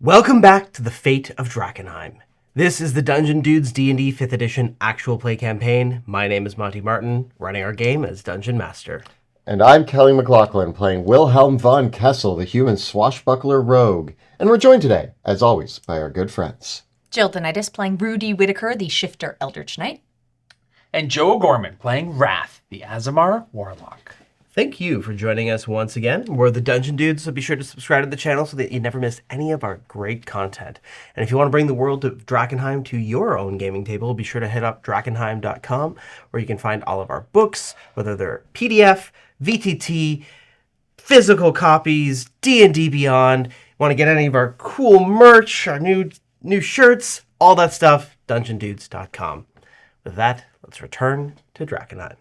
Welcome back to the Fate of Drakkenheim. This is the Dungeon Dudes D&D 5th Edition actual play campaign. My name is Monty Martin, running our game as Dungeon Master. And I'm Kelly McLaughlin, playing Wilhelm von Kessel, the human swashbuckler rogue. And we're joined today, as always, by our good friends. Jill Denitis playing Rudy Whitaker, the Shifter Eldritch Knight. And Joe Gorman playing Wrath, the Azamar Warlock. Thank you for joining us once again. We're the Dungeon Dudes, so be sure to subscribe to the channel so that you never miss any of our great content. And if you want to bring the world of Drakkenheim to your own gaming table, be sure to hit up Drakkenheim.com, where you can find all of our books, whether they're PDF, VTT, physical copies, D&D Beyond. Want to get any of our cool merch, our new shirts, all that stuff, DungeonDudes.com. With that, let's return to Drakkenheim.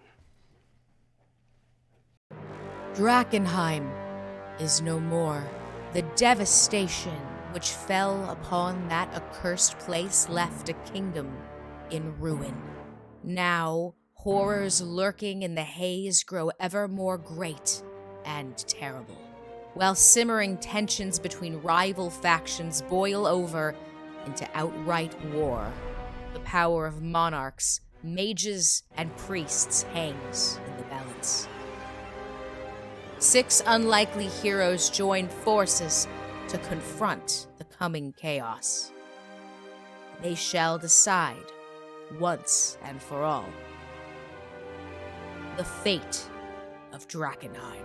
Drakkenheim is no more. The devastation which fell upon that accursed place left a kingdom in ruin. Now, horrors lurking in the haze grow ever more great and terrible, while simmering tensions between rival factions boil over into outright war. The power of monarchs, mages, and priests hangs in the balance. 6 unlikely heroes join forces to confront the coming chaos. They shall decide, once and for all, the fate of Drakkenheim.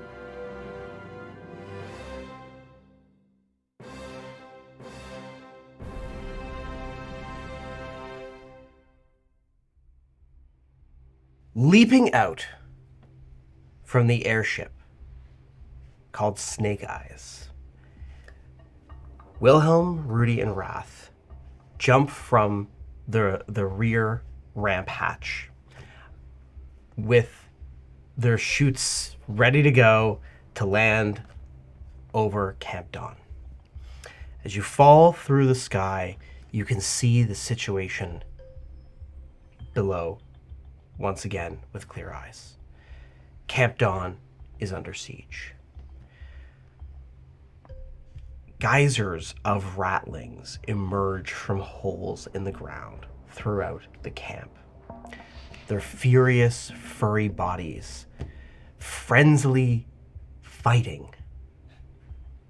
Leaping out from the airship called Snake Eyes, Wilhelm, Rudy, and Wrath jump from the rear ramp hatch with their chutes ready to go to land over Camp Dawn. As you fall through the sky, you can see the situation below once again with clear eyes. Camp Dawn is under siege. Geysers of ratlings emerge from holes in the ground throughout the camp. Their furious, furry bodies frenziedly fighting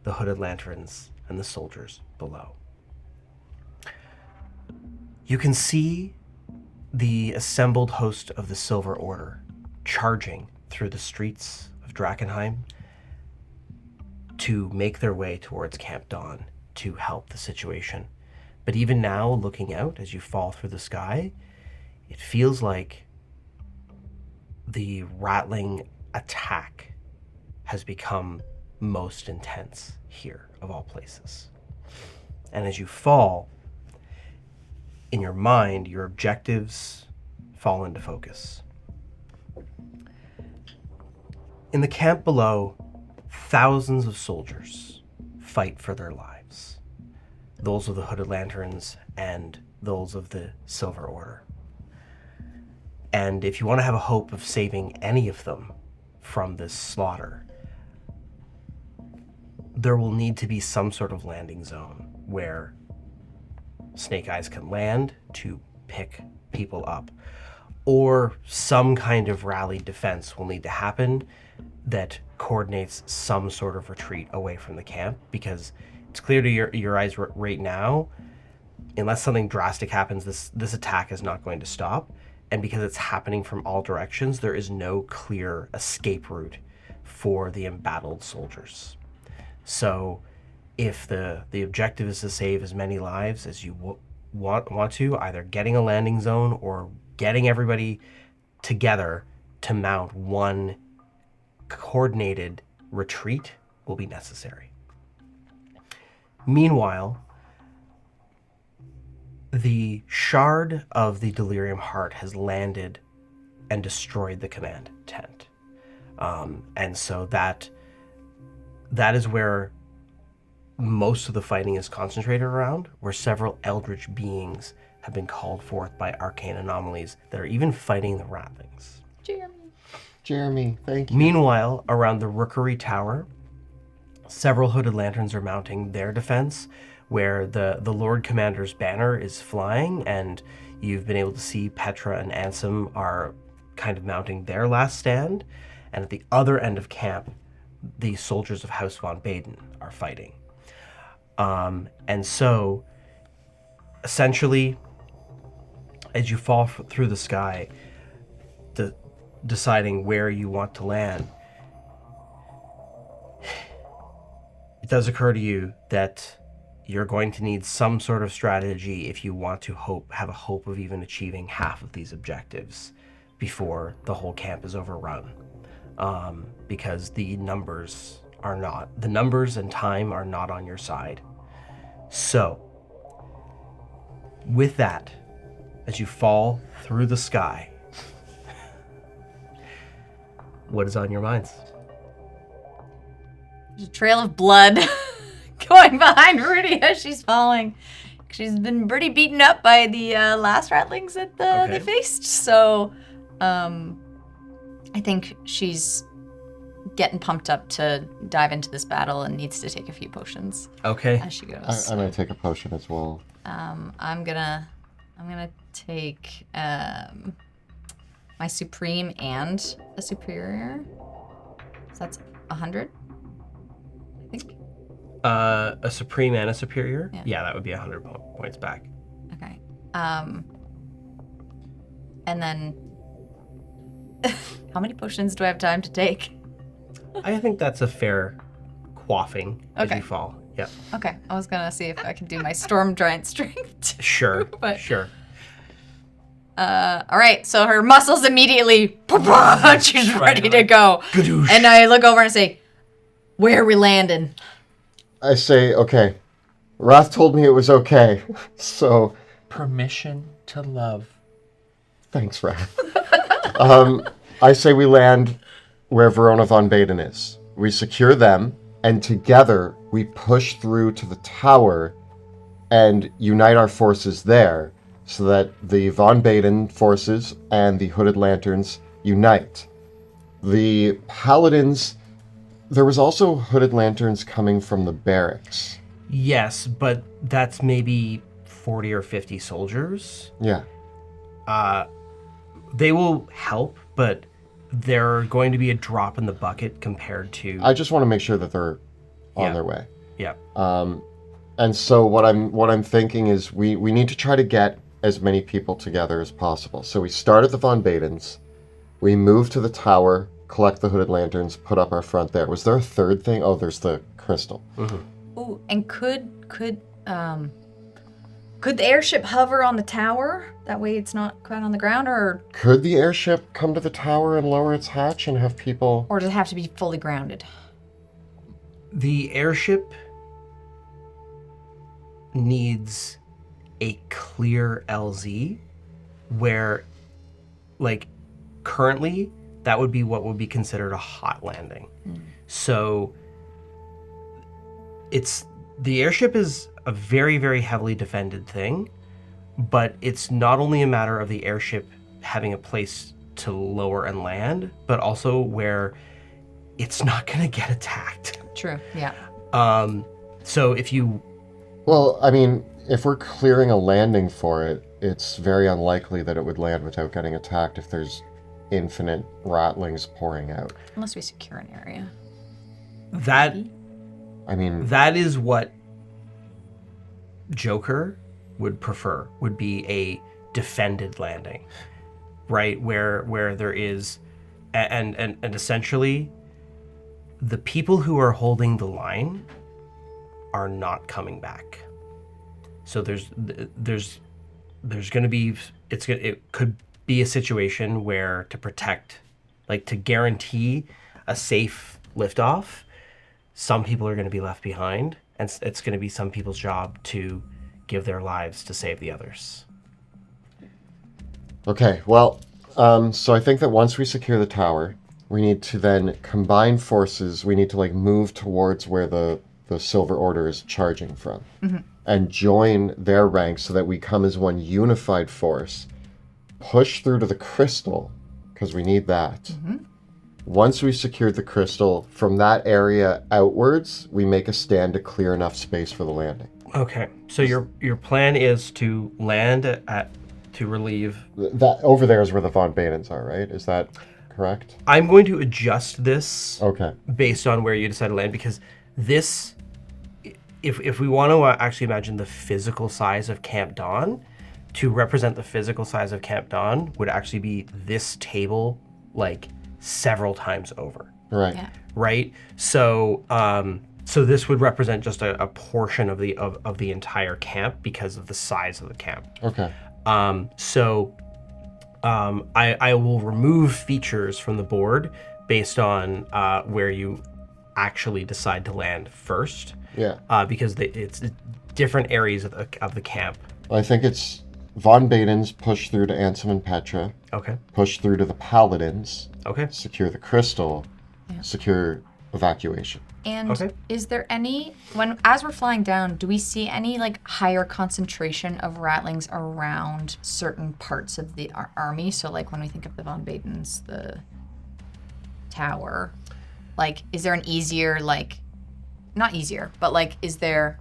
the hooded lanterns and the soldiers below. You can see the assembled host of the Silver Order charging through the streets of Drakkenheim to make their way towards Camp Dawn to help the situation. But even now, looking out as you fall through the sky, it feels like the rattling attack has become most intense here, of all places. And as you fall, in your mind, your objectives fall into focus. In the camp below, thousands of soldiers fight for their lives. Those of the Hooded Lanterns and those of the Silver Order. And if you want to have a hope of saving any of them from this slaughter, there will need to be some sort of landing zone where Snake Eyes can land to pick people up. Or some kind of rallied defense will need to happen that coordinates some sort of retreat away from the camp, because it's clear to your eyes right now, unless something drastic happens, this attack is not going to stop. And because it's happening from all directions, there is no clear escape route for the embattled soldiers. So if the objective is to save as many lives as you want to, either getting a landing zone or getting everybody together to mount one coordinated retreat will be necessary. Meanwhile, the shard of the delirium heart has landed and destroyed the command tent. And so that is where most of the fighting is concentrated around, where several eldritch beings have been called forth by arcane anomalies that are even fighting the ratlings. Jeremy, thank you. Meanwhile, around the Rookery Tower, Several hooded lanterns are mounting their defense, where the Lord Commander's banner is flying, and you've been able to see Petra and Ansem are kind of mounting their last stand. And at the other end of camp, the soldiers of House von Baden are fighting. And so, essentially, as you fall through the sky, deciding where you want to land, it does occur to you that you're going to need some sort of strategy if you want to have a hope of even achieving half of these objectives before the whole camp is overrun. Because the numbers and time are not on your side. So, with that, as you fall through the sky, what is on your minds? There's a trail of blood going behind Rudy as she's falling. She's been pretty beaten up by the last ratlings that they faced. So, I think she's getting pumped up to dive into this battle and needs to take a few potions. Okay. As she goes. I'm gonna take a potion as well. I'm gonna take my supreme and a superior. So that's 100. I think. A supreme and a superior? Yeah, that would be 100 points back. Okay. And then how many potions do I have time to take? I think that's a fair quaffing as you fall. Yeah. Okay. I was gonna see if I can do my storm giant strength. Sure. But- Sure. All right. So her muscles immediately, she's ready to go. Gadoosh. And I look over and say, "Where are we landing?" I say, okay. Wrath told me it was okay, so Permission to love. thanks, Wrath. I say we land where Verona von Baden is. We secure them, and together we push through to the tower and unite our forces there so that the von Baden forces and the Hooded Lanterns unite. The Paladins... There was also Hooded Lanterns coming from the barracks. Yes, but that's maybe 40 or 50 soldiers. Yeah. They will help, but they're going to be a drop in the bucket compared to... I just want to make sure that they're on their way. Yeah. And so what I'm thinking is we need to try to get as many people together as possible. So we start at the Von Badens, we move to the tower, collect the Hooded Lanterns, put up our front there. Was there a third thing? Oh, there's the crystal. Mm-hmm. Ooh, and could the airship hover on the tower? That way it's not quite on the ground, or Could the airship come to the tower and lower its hatch and have people... does it have to be fully grounded? The airship needs a clear LZ where, like, currently that would be what would be considered a hot landing. So the airship is a very, very heavily defended thing, but it's not only a matter of the airship having a place to lower and land, but also where it's not going to get attacked. True. Yeah. So if you... Well, I mean, if we're clearing a landing for it, it's very unlikely that it would land without getting attacked if there's infinite ratlings pouring out. Unless we secure an area. That is what Joker would prefer, would be a defended landing, right? Where there is, and essentially, the people who are holding the line are not coming back. So there's going to be, it could be a situation where to protect, like to guarantee a safe liftoff, some people are going to be left behind, and it's going to be some people's job to give their lives to save the others. Okay, well, so I think that once we secure the tower, we need to then combine forces. We need to move towards where the Silver Order is charging from, and join their ranks so that we come as one unified force, push through to the crystal, because we need that, Once we secured the crystal, from that area outwards, we make a stand to clear enough space for the landing. Okay. So your plan is to land to relieve. That over there is where the Von Badens are, right? Is that correct? I'm going to adjust this Okay. based on where you decide to land, because this, if we want to actually imagine the physical size of Camp Dawn, to represent the physical size of Camp Dawn would actually be this table, like several times over. Right. Yeah. Right. So so this would represent just a portion of the entire camp because of the size of the camp. Okay. I will remove features from the board based on where you actually decide to land first. Yeah. Because it's different areas of the camp. I think it's Von Badens push through to Ansem and Petra, Okay. push through to the Paladins, Okay. secure the crystal, secure evacuation. And Okay. is there any, as we're flying down, do we see any like higher concentration of ratlings around certain parts of the army? So like when we think of the Von Badens, the tower, like is there an easier, like, not easier, but like is there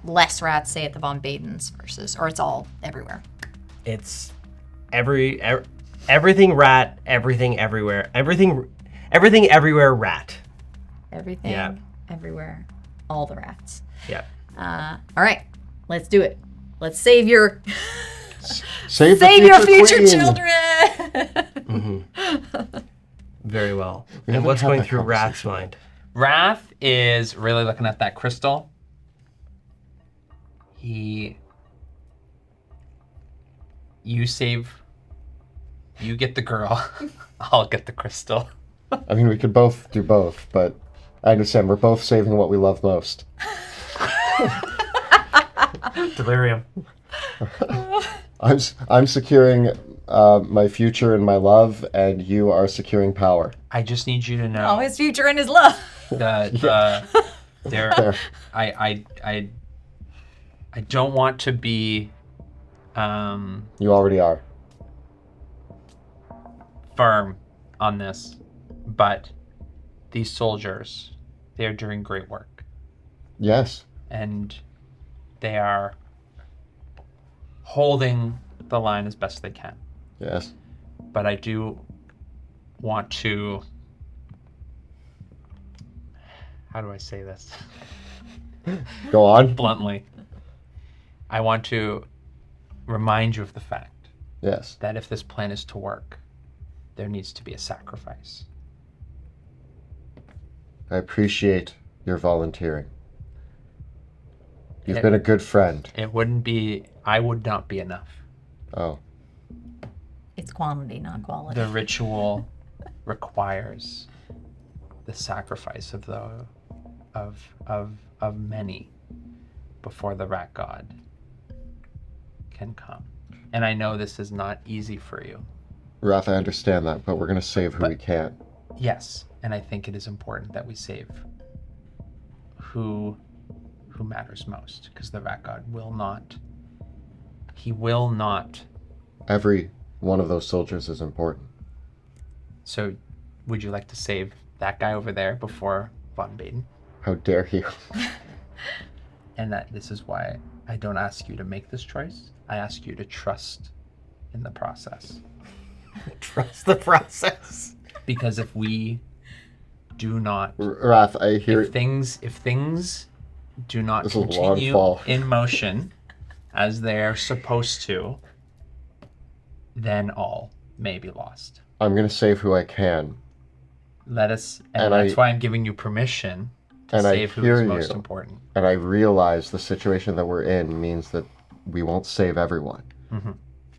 less rats, say, at the Von Badens versus, or it's all everywhere? It's everything rat, everything everywhere, everything everywhere rat. Everything, Yeah. everywhere, all the rats. Yeah. All right, let's do it. Let's save your Save your the future queen! children. Very well. We And haven't what's had going that through Rath's mind? Wrath is really looking at that crystal. You get the girl, I'll get the crystal. I mean, we could both do both, but I understand we're both saving what we love most. Delirium. I'm securing my future and my love, and you are securing power. I just need you to know Oh, his future and his love. that there. There. I don't want to be You already are. firm on this, but these soldiers, they are doing great work, Yes. and they are holding the line as best they can. Yes. But I do want to, how do I say this Go on. bluntly? I want to remind you of the fact Yes. that if this plan is to work, there needs to be a sacrifice. I appreciate your volunteering. You've It- been a good friend. I would not be enough. Oh. It's quantity, not quality. The ritual requires the sacrifice of many before the rat god can come. And I know this is not easy for you. Wrath, I understand that, but we're going to save who we can. Yes, and I think it is important that we save who matters most, because the rat god will not Every one of those soldiers is important. So would you like to save that guy over there before Von Baden? How dare you? And that this is why I don't ask you to make this choice. I ask you to trust in the process. Trust the process. Because if we do not, Wrath, I hear if things do not This is a long continue fall. in motion as they're supposed to, then all may be lost. I'm going to save who I can. And And that's why I'm giving you permission to and I save who hear is most you. important. And I realize the situation that we're in means that we won't save everyone. Mm-hmm.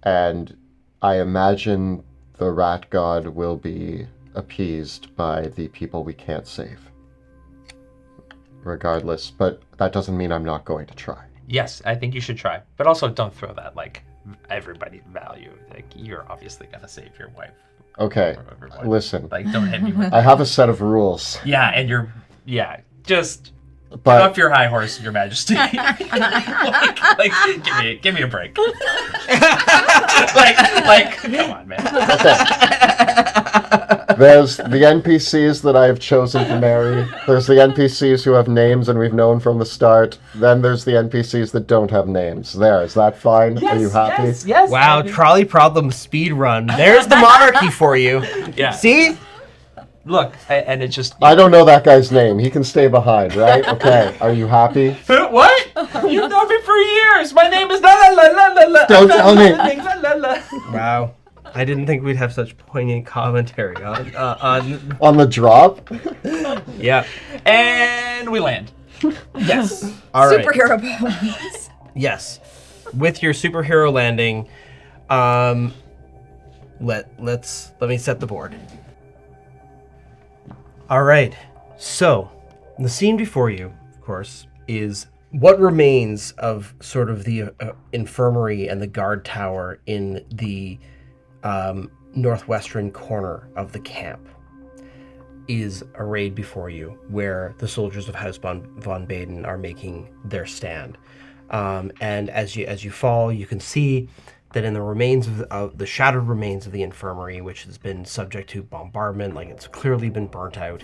And I imagine the rat god will be appeased by the people we can't save. Regardless, but that doesn't mean I'm not going to try. Yes, I think you should try. But also don't throw that, like, everybody value. Like, you're obviously going to save your wife. Okay, or everyone. listen. Like, don't hit me with I have a set of rules. Yeah, and just Get But off your high horse, Your Majesty. Give me a break. Come on, man. there's the NPCs that I have chosen to marry. There's the NPCs who have names and we've known from the start. Then there's the NPCs that don't have names. There, is that fine? Are you happy? Yes. Wow, trolley problem speed run. There's the monarchy for you. Yeah. See? Look, and it just. I don't know that guy's name. He can stay behind, right? Okay. Are you happy? What? You've known me for years. My name is la la la la la la. Don't tell me. La, la, la. Wow. I didn't think we'd have such poignant commentary on On the drop? yeah. And we land. Yes. All right. Superhero bones. Yes. With your superhero landing, let me set the board. All right. So, the scene before you, of course, is what remains of sort of the infirmary and the guard tower in the northwestern corner of the camp is arrayed before you, where the soldiers of House von Baden are making their stand. And as you fall, you can see that in the remains of the shattered remains of the infirmary, which has been subject to bombardment, like it's clearly been burnt out,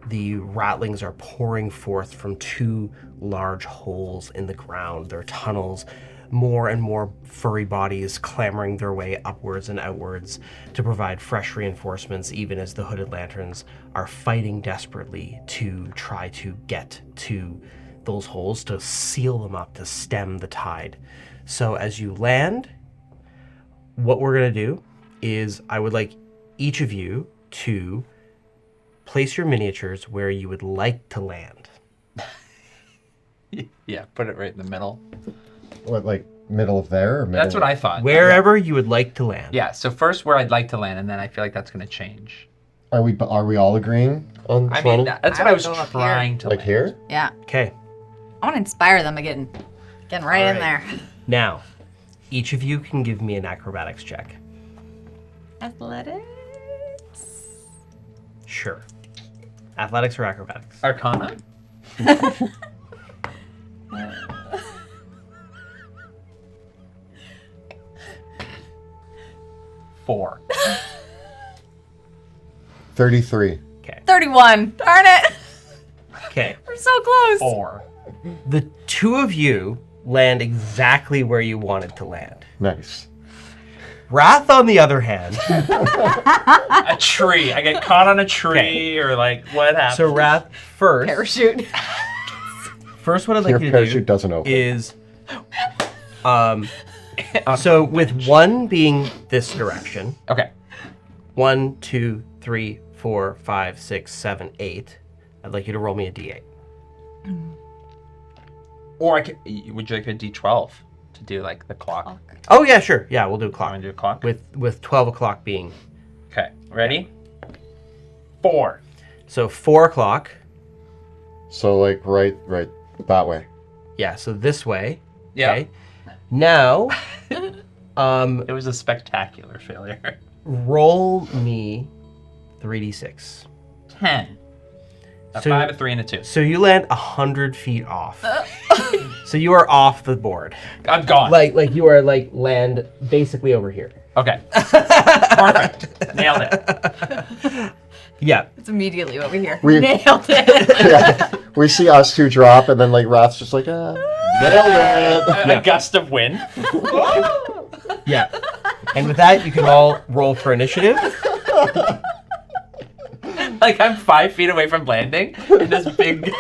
the ratlings are pouring forth from two large holes in the ground. There are tunnels, more and more furry bodies clambering their way upwards and outwards to provide fresh reinforcements, even as the hooded lanterns are fighting desperately to try to get to those holes, to seal them up, to stem the tide. So as you land, what we're going to do is I would like each of you to place your miniatures where you would like to land. Yeah, put it right in the middle. What, like middle of there? Or middle That's what I thought. Wherever you would like to land. Yeah, so first where I'd like to land, and then I feel like that's going to change. Are we all agreeing on I Toronto? mean, that's what I I would was go up trying to like land. here? Yeah. Okay. I want to inspire them again. Getting right in All there. Now, each of you can give me an acrobatics check. Athletics. Sure. Athletics or acrobatics? Arcana? Four. 33. Okay. 31. Darn it. Okay. We're so close. 4. The two of you land exactly where you wanted to land. Nice. Wrath, on the other hand. A tree. I get caught on a tree, or like, what happened? So Wrath, first Parachute. what I'd like Your you to parachute do doesn't open. is, so with one being this direction, Okay. 1, 2, 3, 4, 5, 6, 7, 8. I'd like you to roll me a d8. Or would you like a D12 to do like the clock? Oh yeah, sure. Yeah, we'll do a Want clock. to do a clock? With 12 o'clock being. Okay. Ready? 4. So 4 o'clock. So like right that way. Yeah, so this way. Yeah. Okay. Now, It was a spectacular failure. roll me 3d6. 10. A So- 5, a 3, and a 2. So you land 100 feet off. So you are off the board. I'm gone. Like you are land basically over here. Okay. Perfect. Nailed it. Yeah. It's immediately over here. We- Nailed it. Yeah. We see us two drop, and then like Wrath's just like, nailed it. A gust of wind. Yeah. And with that, you can all roll for initiative. Like I'm 5 feet away from landing, and this big.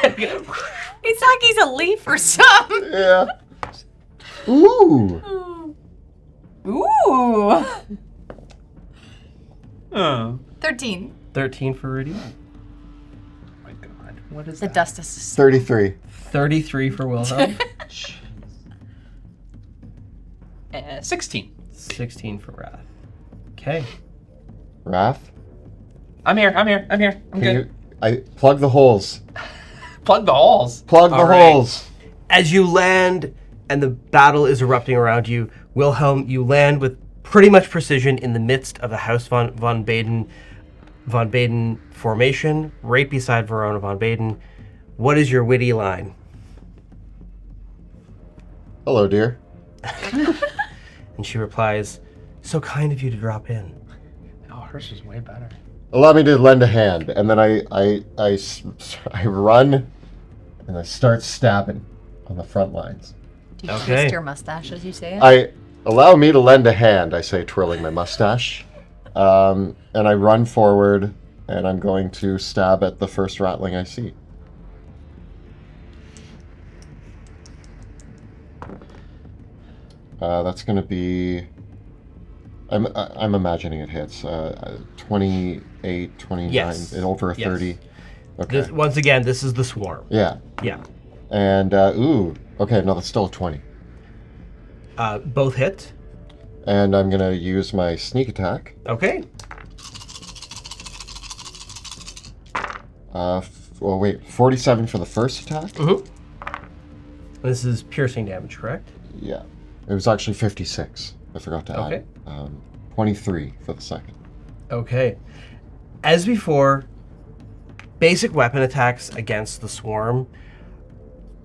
It's like he's a leaf or something. Yeah. Ooh. Ooh. Oh 13. 13 for Rudy. my god. What is The that? dust is 33. 33 for Wilhelm. 16. 16 for Wrath. Okay. Wrath? I'm here. I'm good. I plug the holes. Plug the holes. Plug the All right. holes. As you land and the battle is erupting around you, Wilhelm, you land with pretty much precision in the midst of the House von Baden formation, right beside Verona von Baden. What is your witty line? Hello, dear. And she replies, so kind of you to drop in. Oh, hers is way better. Allow me to lend a hand. And then I run and I start stabbing on the front lines. Do you Okay. twist your mustache as you say it? Allow me to lend a hand, I say, twirling my mustache. And I run forward, and I'm going to stab at the first ratling I see. That's going to be... I'm imagining it hits. 28, 29, Yes. over a 30. Yes. Okay. Once again, this is the swarm. Yeah. Yeah. And, okay, no, that's still a 20. Both hit. And I'm going to use my sneak attack. Okay. Well, wait, 47 for the first attack? Mm-hmm. This is piercing damage, correct? Yeah. It was actually 56. I forgot to Okay. add. 23 for the second. Okay. As before, basic weapon attacks against the swarm,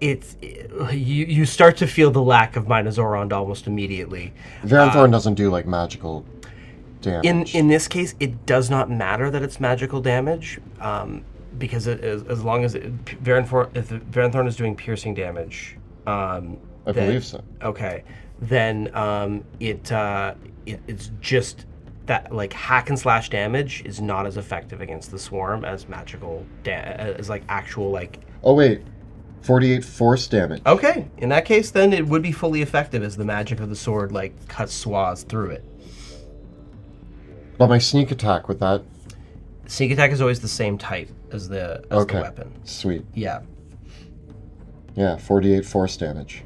you start to feel the lack of Minazorond almost immediately. Varanthorn doesn't do, like, magical damage. In this case, it does not matter that it's magical damage, because as long as if Varanthorn is doing piercing damage, I believe so. Okay, then it's just that, like, hack and slash damage is not as effective against the swarm as magical as like actual like. Oh, wait. 48 force damage. Okay, in that case, then it would be fully effective as the magic of the sword like cuts swaths through it. But my sneak attack with that... Sneak attack is always the same type as the weapon. Sweet. Yeah. Yeah, 48 force damage.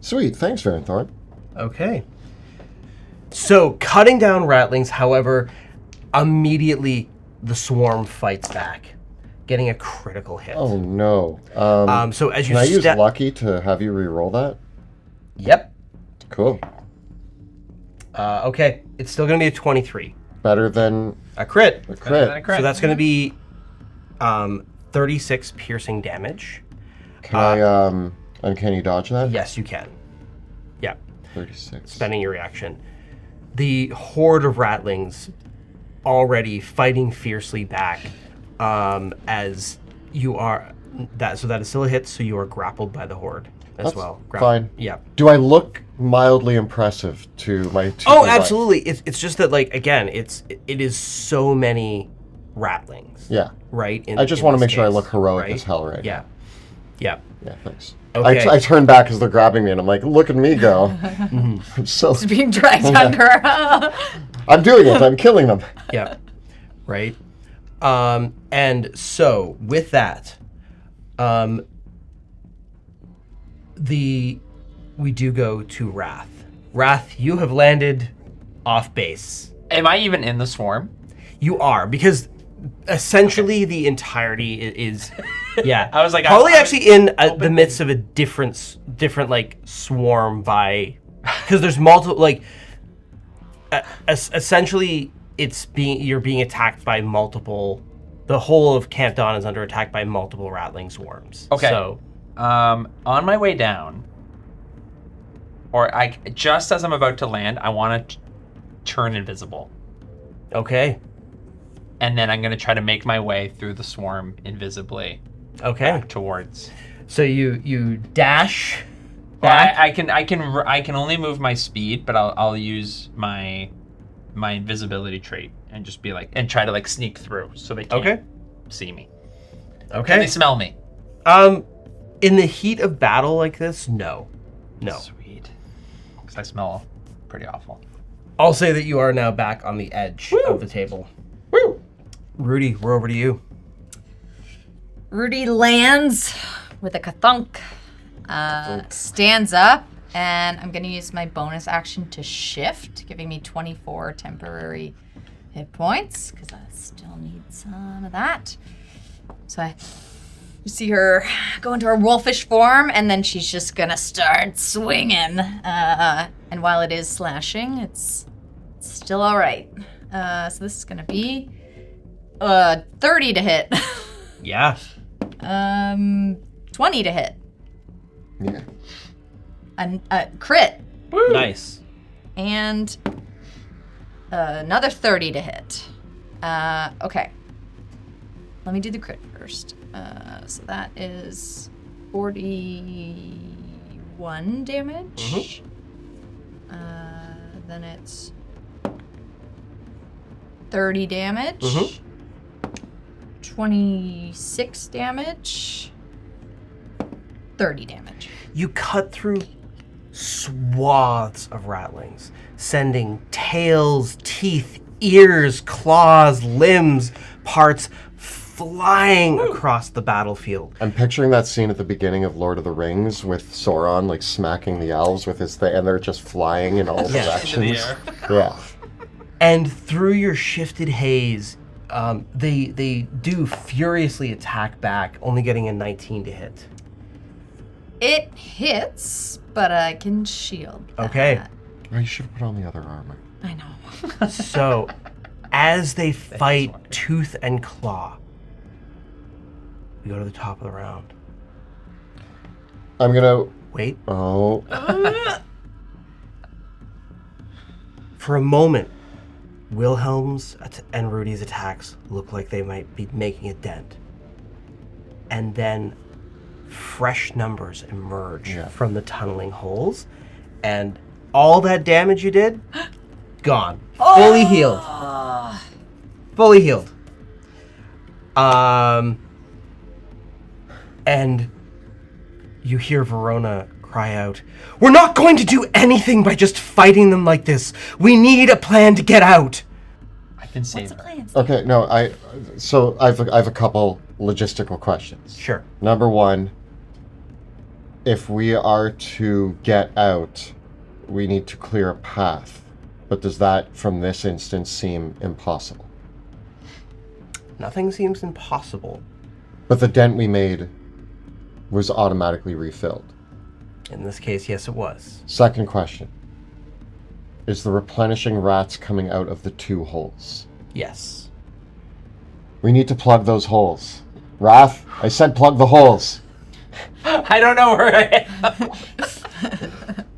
Sweet, thanks, Varanthorn. Okay. So, cutting down ratlings, however, immediately the swarm fights back, getting a critical hit. Oh, no. So as you can I use Lucky to have you re-roll that? Yep. Cool. Okay, it's still going to be a 23. Better than A crit. a crit. So that's going to be 36 piercing damage. Can I uncanny dodge that? Yes, you can. Yeah. 36. Spending your reaction. The horde of ratlings already fighting fiercely back as you are... that is still a hit, so you are grappled by the horde as That's well. fine. Yeah. Do I look mildly impressive to my two? Oh, absolutely. It's just that, like, again, it is so many ratlings. Yeah. Right? I just want to make sure I case, look heroic right? as hell right Yeah. now. Yeah. Yeah, thanks. Okay. I turn back as they're grabbing me, and I'm like, look at me go. I'm so... It's being dragged under. I'm doing it. I'm killing them. Yeah. Right? And so, with that, we do go to Wrath. Wrath, you have landed off base. Am I even in the swarm? You are, because essentially the entirety is yeah. I was like, probably I'm actually in the midst of a different like swarm by, because there's multiple, like essentially you're being attacked by multiple. The whole of Camp Dawn is under attack by multiple rattling swarms. Okay. So on my way down, or just as I'm about to land, I want to turn invisible. okay. And then I'm going to try to make my way through the swarm invisibly Okay. back towards. So you dash Well, back. I can only move my speed, but I'll use my invisibility trait and just be like, and try to like sneak through so they can't see me. Can Okay. they smell me? In the heat of battle like this, no. Sweet. Because I smell pretty awful. I'll say that you are now back on the edge of the table. Woo! Rudy, we're over to you. Rudy lands with a kathunk, stands up, and I'm going to use my bonus action to shift, giving me 24 temporary hit points, because I still need some of that. So you see her go into her wolfish form, and then she's just going to start swinging. And while it is slashing, it's still all right. So this is going to be 30 to hit. Yeah. 20 to hit. Yeah. A crit. Nice. And another 30 to hit. Okay. Let me do the crit first. So that is 41 damage. Then it's 30 damage. 26 damage. 30 damage. You cut through swaths of ratlings, sending tails, teeth, ears, claws, limbs, parts flying across the battlefield. I'm picturing that scene at the beginning of Lord of the Rings with Sauron like smacking the elves with his thing, and they're just flying in all directions. Yeah. And through your shifted haze, they do furiously attack back, only getting a 19 to hit. It hits, but I can shield that. Okay. Oh, you should have put on the other armor. I know. So, as they fight tooth and claw, we go to the top of the round. I'm gonna Wait. Oh. For a moment, Wilhelm's and Rudy's attacks look like they might be making a dent. And then fresh numbers emerge from the tunneling holes, and all that damage you did, gone. Fully healed. Fully healed. And you hear Verona cry out, "We're not going to do anything by just fighting them like this. We need a plan to get out." I can save What's the her. plan? Okay, no, I have a couple logistical questions. Sure. Number one, if we are to get out, we need to clear a path. But does that, from this instance, seem impossible? Nothing seems impossible. But the dent we made was automatically refilled. In this case, yes, it was. Second question. Is the replenishing rats coming out of the two holes? Yes. We need to plug those holes. Wrath, I said plug the holes. I don't know where I am.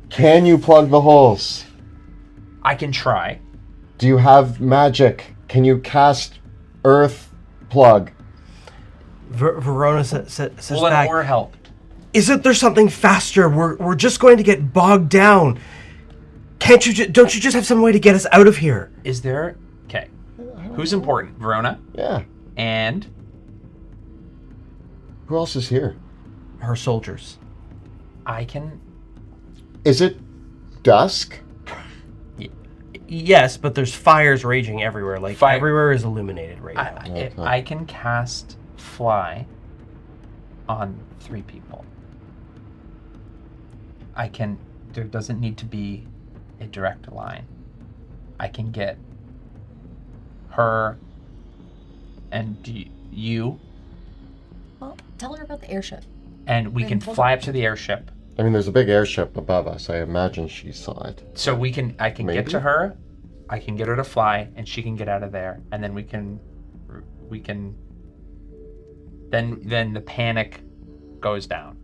Can you plug the holes? I can try. Do you have magic? Can you cast earth plug? Verona says Will an back, ore help? "Isn't there something faster? We're just going to get bogged down. Can't you? Don't you just have some way to get us out of here?" Is there... Okay. Who's important? Verona? Yeah. And... Who else is here? Her soldiers. I can... Is it dusk? Yes, but there's fires raging everywhere. Like Fire. everywhere is illuminated right now. I can cast fly on 3 people. I can... There doesn't need to be a direct line. I can get her and you, Well, tell her about the airship. and we can fly up to the airship. I mean, there's a big airship above us. I imagine she saw it. So I can get Maybe? to her, I can get her to fly, and she can get out of there, and then we can then the panic goes down.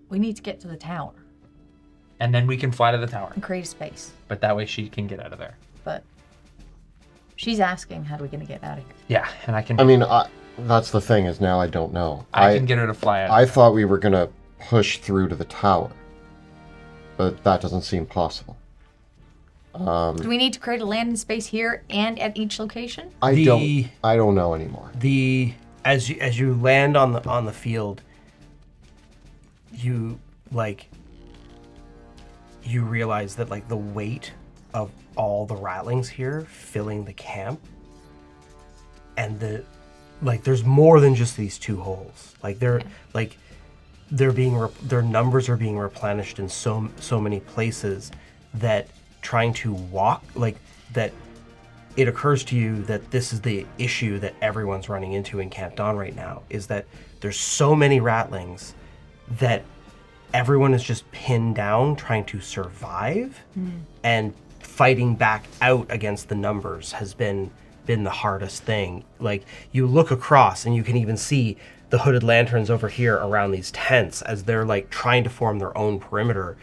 We need to get to the tower And then we can fly to the tower. and create a space. But that way she can get out of there. But she's asking, how are we going to get out of here? Yeah, and I can That's the thing, is now I don't know. I can get her to fly out. I thought we were going to push through to the tower. But that doesn't seem possible. Do we need to create a landing space here and at each location? I don't know anymore. As you land on the field, you realize that like the weight of all the ratlings here filling the camp, and there's more than just these 2 holes. Their numbers are being replenished in so many places that trying to walk that. It occurs to you that this is the issue that everyone's running into in Camp Dawn right now, is that there's so many ratlings that everyone is just pinned down trying to survive, and fighting back out against the numbers has been been the hardest thing. Like, you look across and you can even see the hooded lanterns over here around these tents as they're like trying to form their own perimeter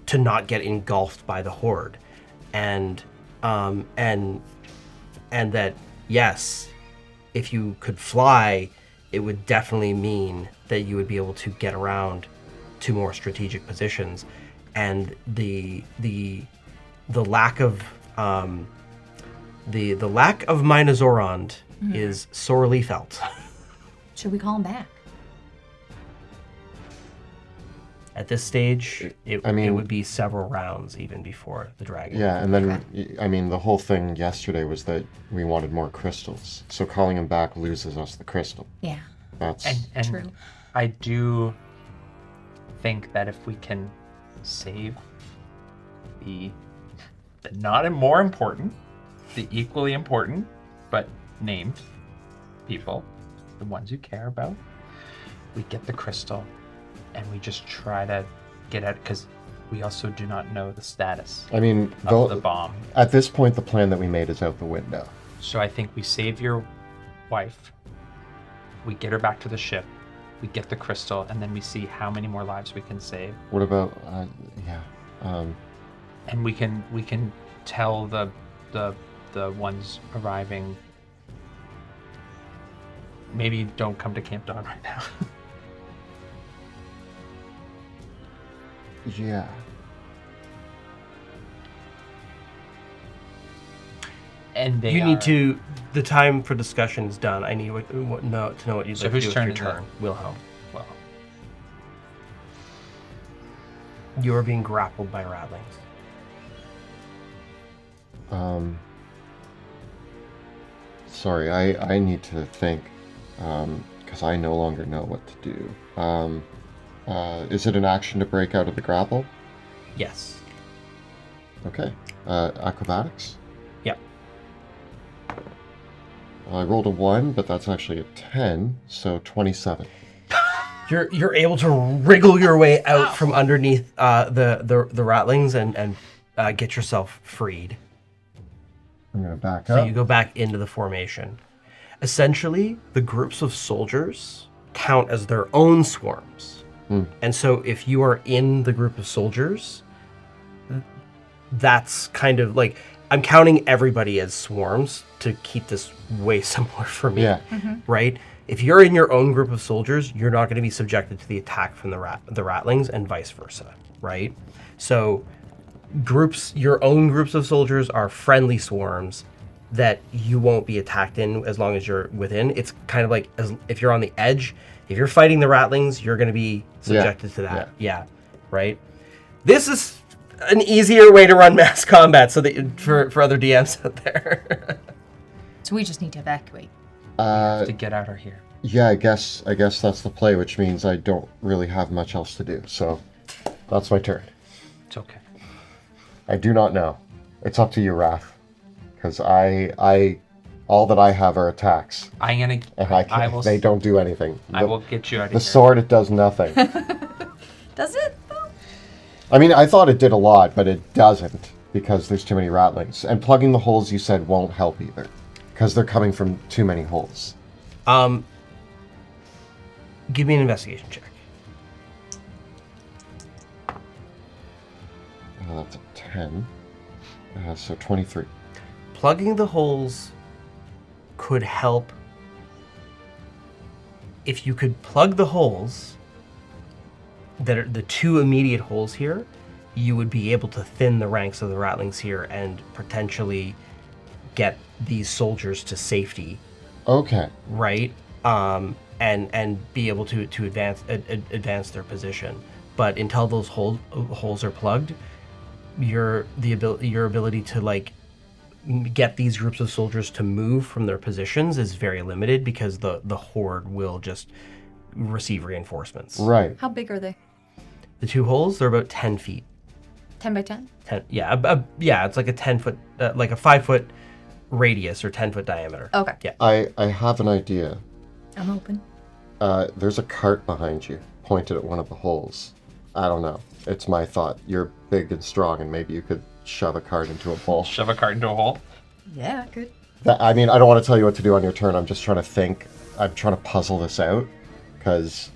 to not get engulfed by the horde. And that, yes, if you could fly, it would definitely mean that you would be able to get around to more strategic positions. And the lack of the lack of Minazorond is sorely felt. Should we call him back? At this stage, it I mean- would be several rounds even before the dragon. Yeah, and then, I mean, the whole thing yesterday was that we wanted more crystals. So calling him back loses us the crystal. Yeah. That's... And True. I do think that if we can save the not more important, the equally important, but named people, the ones you care about, we get the crystal and we just try to get at it, because we also do not know the status I mean, of the bomb. at this point, the plan that we made is out the window. So I think we save your wife, we get her back to the ship, we get the crystal, and then we see how many more lives we can save. What about... And we can tell the ones arriving, maybe don't come to Camp Dawn right now. yeah. And they You need are- to. The time for discussion is done. I need to know what you'd So like whose to do turn with is your it? turn. Wilhelm. Well, You are being grappled by ratlings. Sorry, I need to think, because I no longer know what to do. Is it an action to break out of the grapple? Yes. Okay. Acrobatics? Yep. I rolled a 1, but that's actually a 10, so 27. You're able to wriggle your way out from underneath the ratlings and get yourself freed. I'm going to back So up. you go back into the formation. Essentially, the groups of soldiers count as their own swarms. And so if you are in the group of soldiers, that's kind of like, I'm counting everybody as swarms to keep this way simpler for me. Yeah. Right? If you're in your own group of soldiers, you're not going to be subjected to the attack from the ratlings and vice versa, right? So your own groups of soldiers are friendly swarms that you won't be attacked in as long as you're within. It's kind of like if you're on the edge, if you're fighting the ratlings, you're going to be subjected to that. Yeah, right? This is an easier way to run mass combat so that for other DMs out there. So we just need to evacuate. to get out of here. Yeah, I guess that's the play, which means I don't really have much else to do. So that's my turn. It's okay. I do not know. It's up to you, Raph. Because I all that I have are attacks. I'm gonna. And I will. they don't do anything. I will get you out of The here. sword, it does nothing. Does it? I mean, I thought it did a lot, but it doesn't because there's too many ratlings. And plugging the holes, you said, won't help either. Because they're coming from too many holes. Give me an investigation check. That's a 10. So 23. Plugging the holes could help. If you could plug the holes that are the two immediate holes here, you would be able to thin the ranks of the ratlings here and potentially get these soldiers to safety, Okay. right? And be able to advance their position. But until those holes are plugged, your ability to like get these groups of soldiers to move from their positions is very limited because the horde will just receive reinforcements. Right. How big are they? The two holes, they're about 10 feet. 10 by 10? 10, yeah, it's like a 10 foot, like a 5 foot radius or 10 foot diameter. Okay. Yeah. I have an idea. I'm open. There's a cart behind you, pointed at one of the holes. I don't know. It's my thought. You're big and strong, and maybe you could shove a cart into a hole. Shove a cart into a hole. Yeah, good. I mean, I don't want to tell you what to do on your turn. I'm just trying to think. I'm trying to puzzle this out because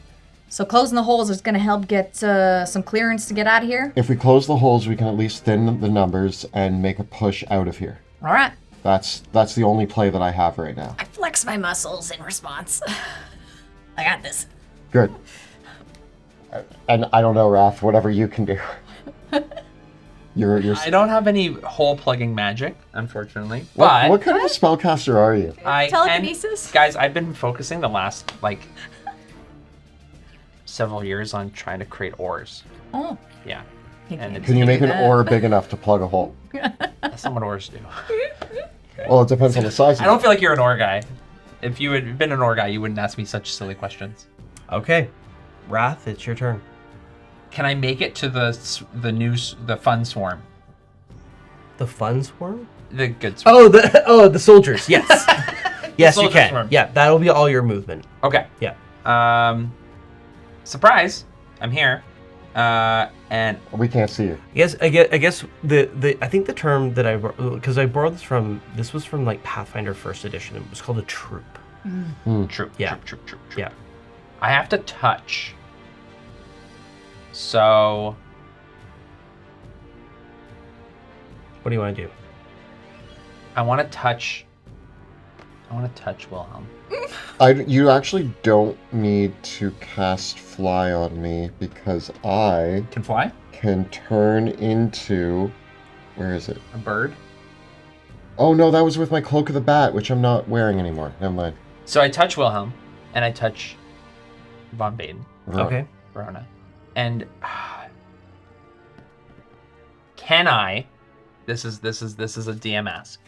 So closing the holes is going to help get some clearance to get out of here. if we close the holes, we can at least thin the numbers and make a push out of here. All right. That's the only play that I have right now. I flex my muscles in response. I got this. Good. And I don't know, Raph, whatever you can do. You're I don't have any hole plugging magic, unfortunately. But what kind of a spellcaster are you? Telekinesis? Guys, I've been focusing the last several years on trying to create ores. Oh. Yeah. You And can't Can you do make an that. ore big enough to plug a hole? That's not what ores do. Well, it depends on the size. I don't feel like you're an ore guy. If you had been an ore guy, you wouldn't ask me such silly questions. Okay. Wrath, it's your turn. Can I make it to the fun swarm? The fun swarm? The good swarm. The soldiers. Yes. Yes, you soldier can. swarm. Yeah, that'll be all your movement. Okay. Yeah. Surprise! I'm here. And We can't see you. I guess I think the term that because I borrowed this was from like Pathfinder First Edition. It was called a troop. troop. Yeah. Troop. Yeah. I have to touch. So What do you want to do? I want to touch Wilhelm. You actually don't need to cast fly on me because I Can fly? can turn into... Where is it? A bird? Oh no, that was with my Cloak of the Bat, which I'm not wearing anymore. Never mind. So I touch Wilhelm, and I touch Von Baden, Okay. Verona, and can I? This is a DM ask.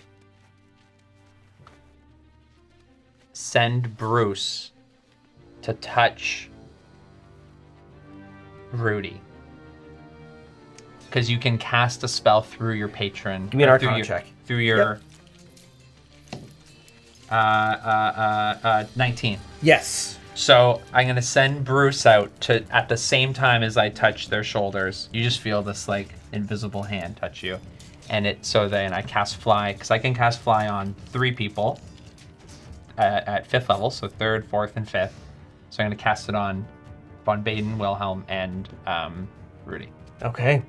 Send Bruce to touch Rudy, because you can cast a spell through your patron. Give me an or through Arcana your- check. Through your 19. Yes. So I'm gonna send Bruce out to at the same time as I touch their shoulders. You just feel this like invisible hand touch you, and then I cast fly because I can cast fly on 3 people at 5th level, so 3rd, 4th, and 5th. So I'm gonna cast it on Von Baden, Wilhelm, and Rudy. Okay.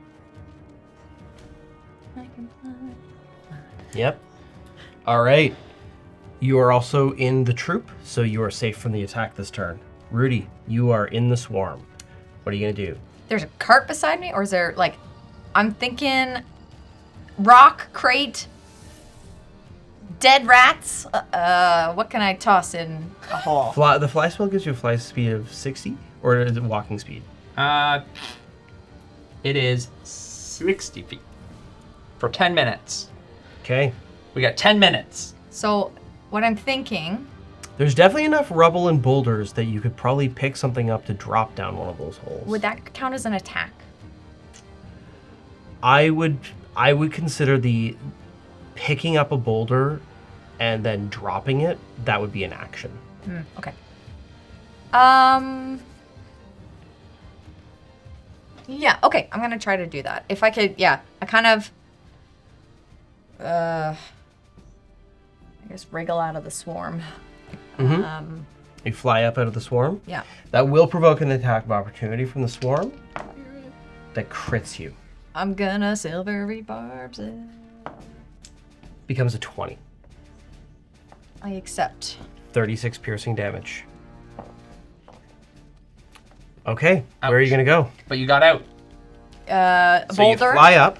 Yep. All right. You are also in the troop, so you are safe from the attack this turn. Rudy, you are in the swarm. What are you gonna do? There's a cart beside me, or is there like, I'm thinking rock crate, dead rats. What can I toss in a hole? The fly spell gives you a fly speed of 60, or is it walking speed? It is 60 feet for 10 minutes. Okay. We got 10 minutes. So what I'm thinking, There's definitely enough rubble and boulders that you could probably pick something up to drop down one of those holes. would that count as an attack? I would consider the picking up a boulder and then dropping it, that would be an action. Okay. Yeah, okay, I'm gonna try to do that. If I could, yeah, I kind of, I guess wriggle out of the swarm. You fly up out of the swarm. Yeah. That will provoke an attack of opportunity from the swarm that crits you. I'm gonna silvery barbs it. Becomes a 20. I accept. 36 piercing damage. Okay, where are you gonna go? But you got out. A So you boulder. fly up.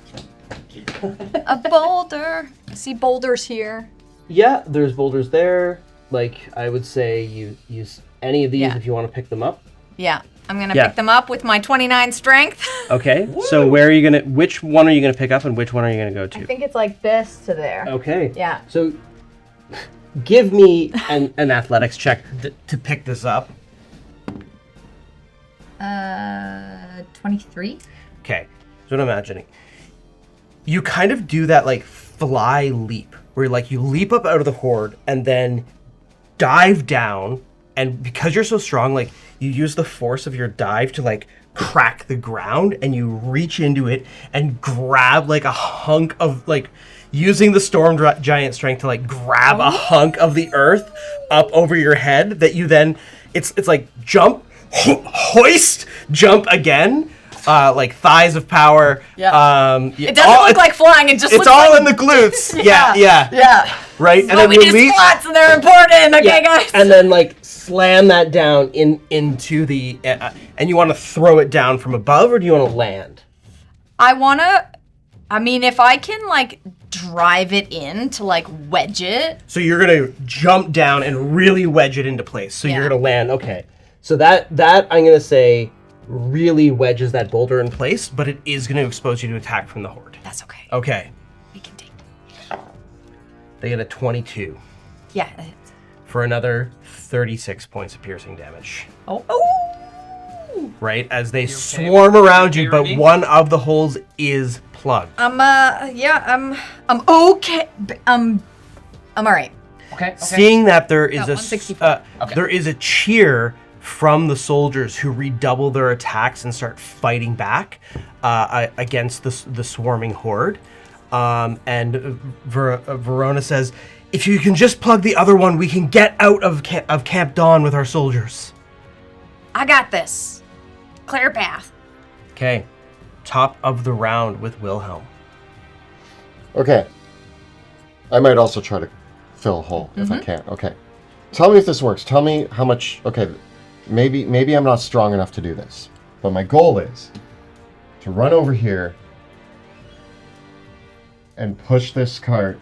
A boulder. I see boulders here. Yeah, there's boulders there. Like, I would say you use any of these Yeah. if you want to pick them up. Yeah, I'm gonna Yeah. pick them up with my 29 strength. Okay, so which one are you gonna pick up and which one are you gonna go to? I think it's like this to there. Okay. Yeah. So give me an athletics check to pick this up. 23. Okay, so what I'm imagining. You kind of do that like fly leap, where like you leap up out of the horde and then dive down, and because you're so strong, like you use the force of your dive to like crack the ground, and you reach into it and grab like a hunk of like using the storm giant strength to like grab a hunk of the earth up over your head that you then it's like jump, hoist, jump again. Like thighs of power. Yeah. It doesn't look like flying. It just it's looks all like... in the glutes. Yeah. Right, and then we do release. squats and they're important. Okay, guys. And then like slam that down into the, and you want to throw it down from above, or do you want to land? I mean, if I can like drive it in to like wedge it. So you're gonna jump down and really wedge it into place. So you're gonna land. Okay. So that I'm gonna say really wedges that boulder in place, but it is gonna expose you to attack from the horde. That's okay. Okay. We can take They get a 22 Yeah. for another 36 points of piercing damage. Oh. Right, as they okay? swarm around you, but Ruby? one of the holes is plugged. I'm okay. I'm all right. Okay. Seeing that there is Got a 164. there is a cheer from the soldiers who redouble their attacks and start fighting back against the swarming horde. And Verona says, "If you can just plug the other one, we can get out of Camp Dawn with our soldiers." I got this. Clear path. Okay, top of the round with Wilhelm. Okay. I might also try to fill a hole if I can. Okay. Tell me if this works. Tell me how much. Okay. Maybe I'm not strong enough to do this, but my goal is to run over here and push this cart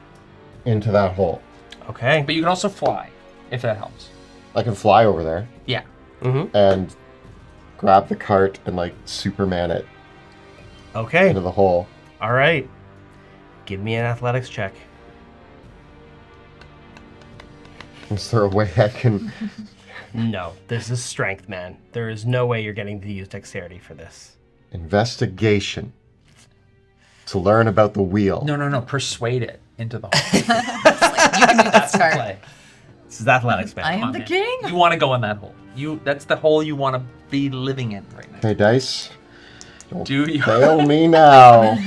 into that hole. Okay. But you can also fly, if that helps. I can fly over there Yeah. and grab the cart and like Superman it Okay. into the hole. All right. Give me an athletics check. Is there a way I can? No, this is strength, man. There is no way you're getting to use dexterity for this. Investigation. To learn about the wheel. No. Persuade it into the hole. You can do that, That's the Scar. play. This is athletics, man. I am Come on, the man. king. You want to go in that hole. That's the hole you want to be living in right now. Okay, dice. Do you? Fail me now.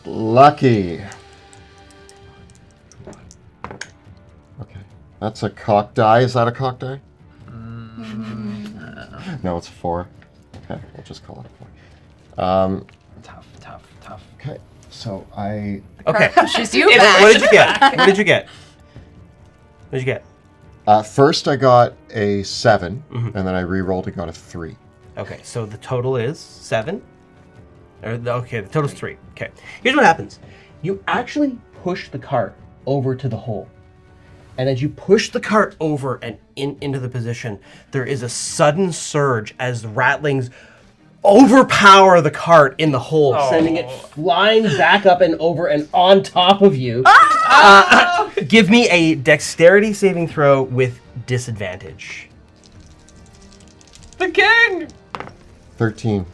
Lucky. Okay. That's a cock die. Is that a cock die? No, it's a 4. Okay, we'll just call it a 4. Tough. Okay, so I... Okay. She's you What back. did you get? What did you get? What did you get? First I got a 7, and then I re-rolled and got a 3. Okay, so the total is 7. Okay, the total's 3. Okay. Here's what happens. You actually push the cart over to the hole. And as you push the cart over and into the position, there is a sudden surge as the ratlings overpower the cart in the hole, sending it flying back up and over and on top of you. Give me a dexterity saving throw with disadvantage. The king! 13.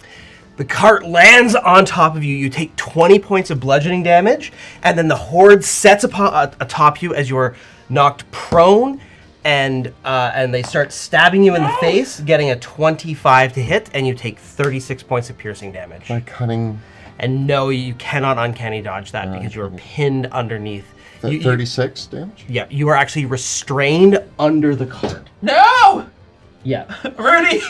The cart lands on top of you. You take 20 points of bludgeoning damage, and then the horde sets atop you as you are knocked prone, and they start stabbing you in the face, getting a 25 to hit, and you take 36 points of piercing damage. My cunning... And no, you cannot uncanny dodge that because you are pinned underneath. 36 damage? Yeah, you are actually restrained under the cart. No! Yeah. Rudy! you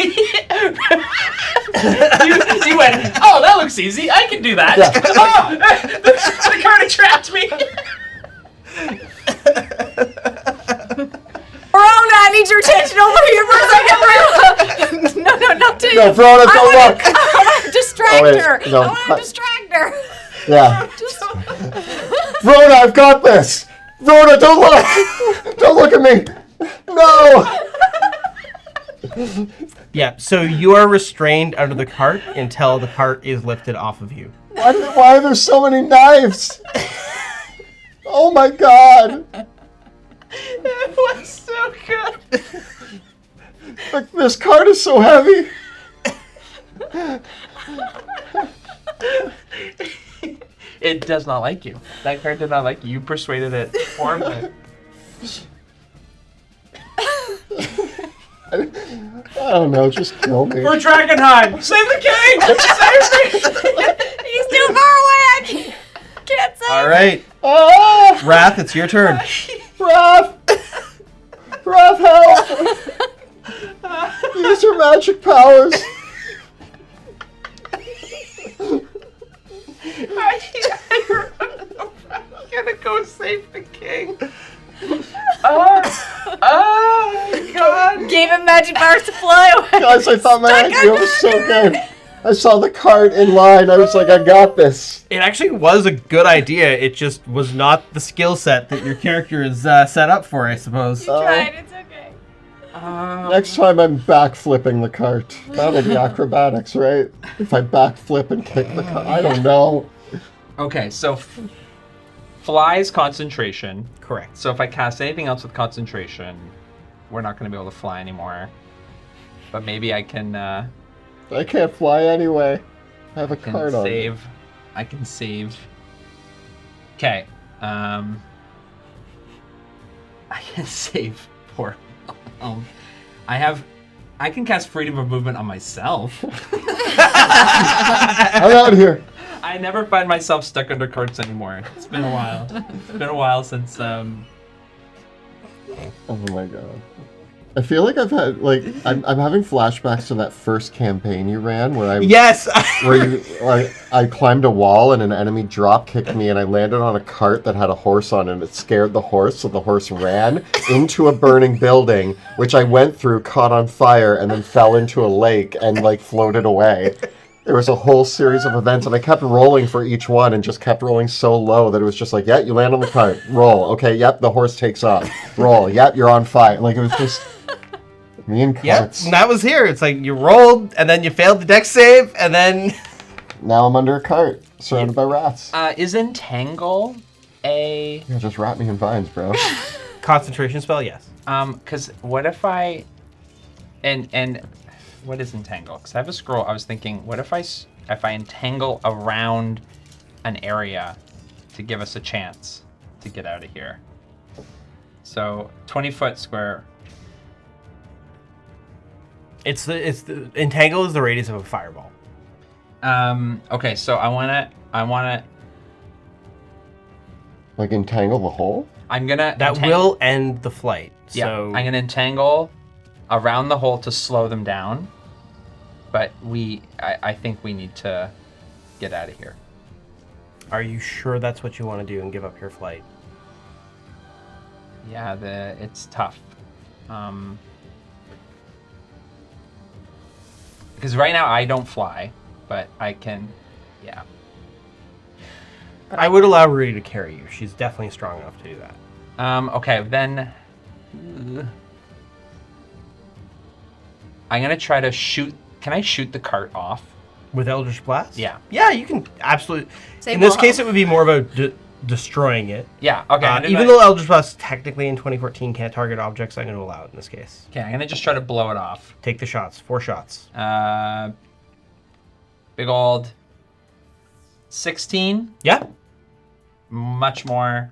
went, oh, that looks easy. I can do that. Yeah. Oh, the cart trapped me. Verona, I need your attention over here for a second. No, not to you. No, Verona, don't look! I want to distract Oh, wait, her. no, I want to distract her. Yeah. Just... Verona, I've got this! Verona, don't look! Don't look at me! No! Yeah, so you are restrained under the cart until the cart is lifted off of you. Why are there so many knives? Oh my god! It was so good. Look, this cart is so heavy! It does not like you. That card did not like you. You persuaded it. Formed it. I don't know, just kill me. For Drakkenheim! Save the king! Save me! too far away. I can't say. All right, Ah! Wrath, it's your turn. Raph! Raph, help! Use your magic powers! I'm gonna go save the king. Oh, God. Gave him magic powers to fly away. Guys, I thought my idea was so good. I saw the cart in line. I was like, I got this. It actually was a good idea. It just was not the skill set that your character is set up for, I suppose. Tried, it's okay. Next time I'm backflipping the cart. That'll be acrobatics, right? If I backflip and kick the cart. I don't know. Okay, so flies concentration. Correct. So if I cast anything else with concentration, we're not going to be able to fly anymore. But maybe I can I can't fly anyway. I have a cart on me. save. I can save. Okay. I can save poor. I can cast freedom of movement on myself. I'm out here. I never find myself stuck under carts anymore. It's been a while. It's been a while since Oh my god. I feel like I've had I'm having flashbacks to that first campaign you ran where I Yes! I climbed a wall and an enemy drop kicked me and I landed on a cart that had a horse on it and it scared the horse, so the horse ran into a burning building, which I went through, caught on fire, and then fell into a lake and floated away. There was a whole series of events, and I kept rolling for each one and just kept rolling so low that it was just like, yeah, you land on the cart, roll. Okay, yep, the horse takes off. Roll, yep, you're on fire. It was just me and Yep, carts. and that was here. It's like you rolled, and then you failed the dex save, and then... Now I'm under a cart, surrounded by rats. is entangle a Yeah, just wrap me in vines, bro. Concentration spell, yes. because what if I and what is entangle? Because I have a scroll. I was thinking, what if I entangle around an area to give us a chance to get out of here? So 20-foot square. It's the entangle is the radius of a fireball. Okay, so I wanna Entangle the hole? I'm gonna That will end the flight. Yeah, So I'm gonna entangle around the hole to slow them down. But I think we need to get out of here. are you sure that's what you want to do and give up your flight? Yeah, it's tough. Because right now I don't fly, but I can, yeah. I would allow Rudy to carry you. She's definitely strong enough to do that. Okay, then I'm gonna try to shoot. Can I shoot the cart off? With Eldritch Blast? Yeah. Yeah, you can absolutely. Save In this more case, health. it would be more about destroying it. Yeah. Okay. Even though Eldritch Blast technically in 2014 can't target objects, I'm going to allow it in this case. okay, I'm gonna just try to blow it off. Take the shots. 4 shots. Big old 16. Yeah. Much more.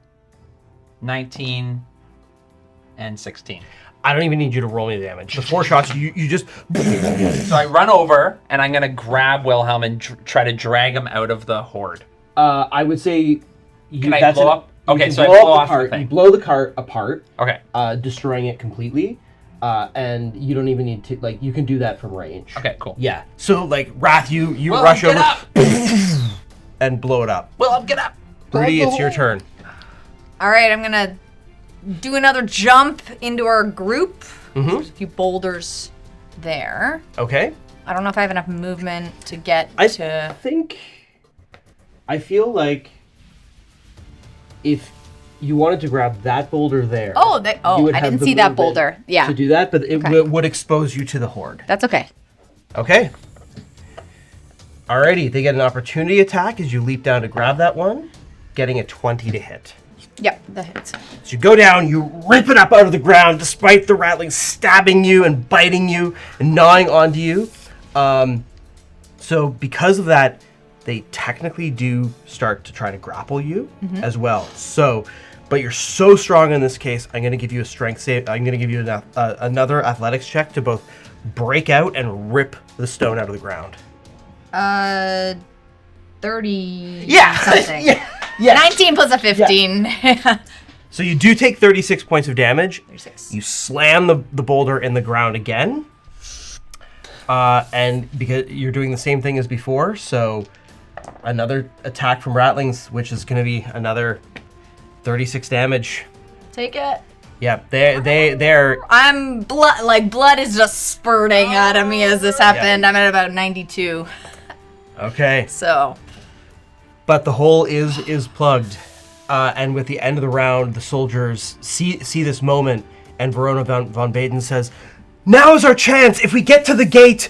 19 and 16. I don't even need you to roll any damage. The 4 shots, you just. So I run over and I'm gonna grab Wilhelm and try to drag him out of the horde. I would say. Can I blow up? Okay, so I blow off the thing. You blow the cart apart, Okay. destroying it completely, and you don't even need to you can do that from range. Okay. Cool. Yeah. So Wrath, you Wilhelm, rush get over up! and blow it up. Wilhelm, get up! Rudy, it's your turn. All right, I'm gonna do another jump into our group. There's a few boulders there. Okay. I don't know if I have enough movement to get I to. feel like if you wanted to grab that boulder there. Oh, you I would have didn't the see that movement boulder. Yeah, To do that, but it Okay. would expose you to the horde. that's okay. Okay. Alrighty, they get an opportunity attack as you leap down to grab that one, getting a 20 to hit. Yep, that hits. So you go down, you rip it up out of the ground, despite the ratlings stabbing you and biting you and gnawing onto you. So because of that, they technically do start to try to grapple you as well. So, but you're so strong in this case, I'm going to give you a strength save. I'm going to give you another athletics check to both break out and rip the stone out of the ground. 30 Yeah. something. Yeah. Yes. 19 plus a 15. So you do take 36 points of damage. 36. You slam the boulder in the ground again. And because you're doing the same thing as before, so another attack from ratlings, which is going to be another 36 damage. Take it. Yeah, they're I'm blood is just spurting out of me as this happened. I'm at about 92. okay. So, But the hole is plugged, and with the end of the round, the soldiers see this moment, and Verona von Baden says, "Now is our chance. If we get to the gate,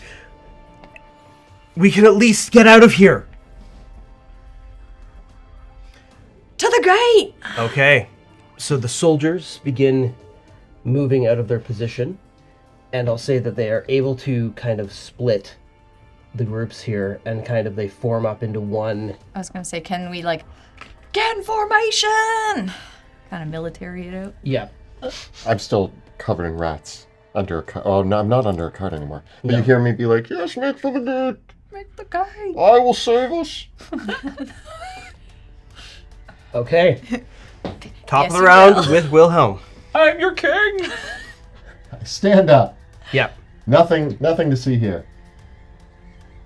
we can at least get out of here." to the gate. Okay, so the soldiers begin moving out of their position, and I'll say that they are able to kind of split the groups here, and kind of they form up into one. I was going to say, can we get in formation? Kind of military it out. Yeah. I'm still covered in rats. Under a cart. Oh, no, I'm not under a cart anymore. But you hear me be like, yes, make for the gate. Make the gate. I will save us. Okay. Top Yes, of the you round will. with Wilhelm. I'm your king. Stand up. Yeah. Nothing to see here.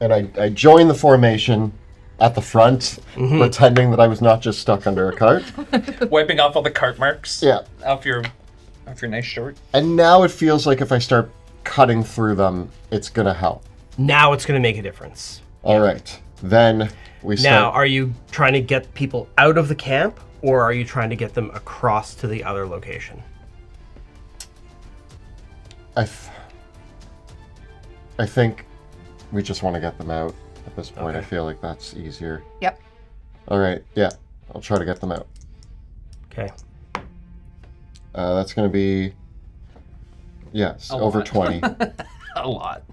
And I join the formation at the front, pretending that I was not just stuck under a cart. Wiping off all the cart marks. Yeah. Off your nice shirt. And now it feels like if I start cutting through them, it's going to help. Now it's going to make a difference. All right. Then we start. Now, are you trying to get people out of the camp, or are you trying to get them across to the other location? I think we just want to get them out at this point. Okay. I feel like that's easier. Yep. All right. Yeah. I'll try to get them out. Okay. That's going to be, yes, A over lot. 20 A lot.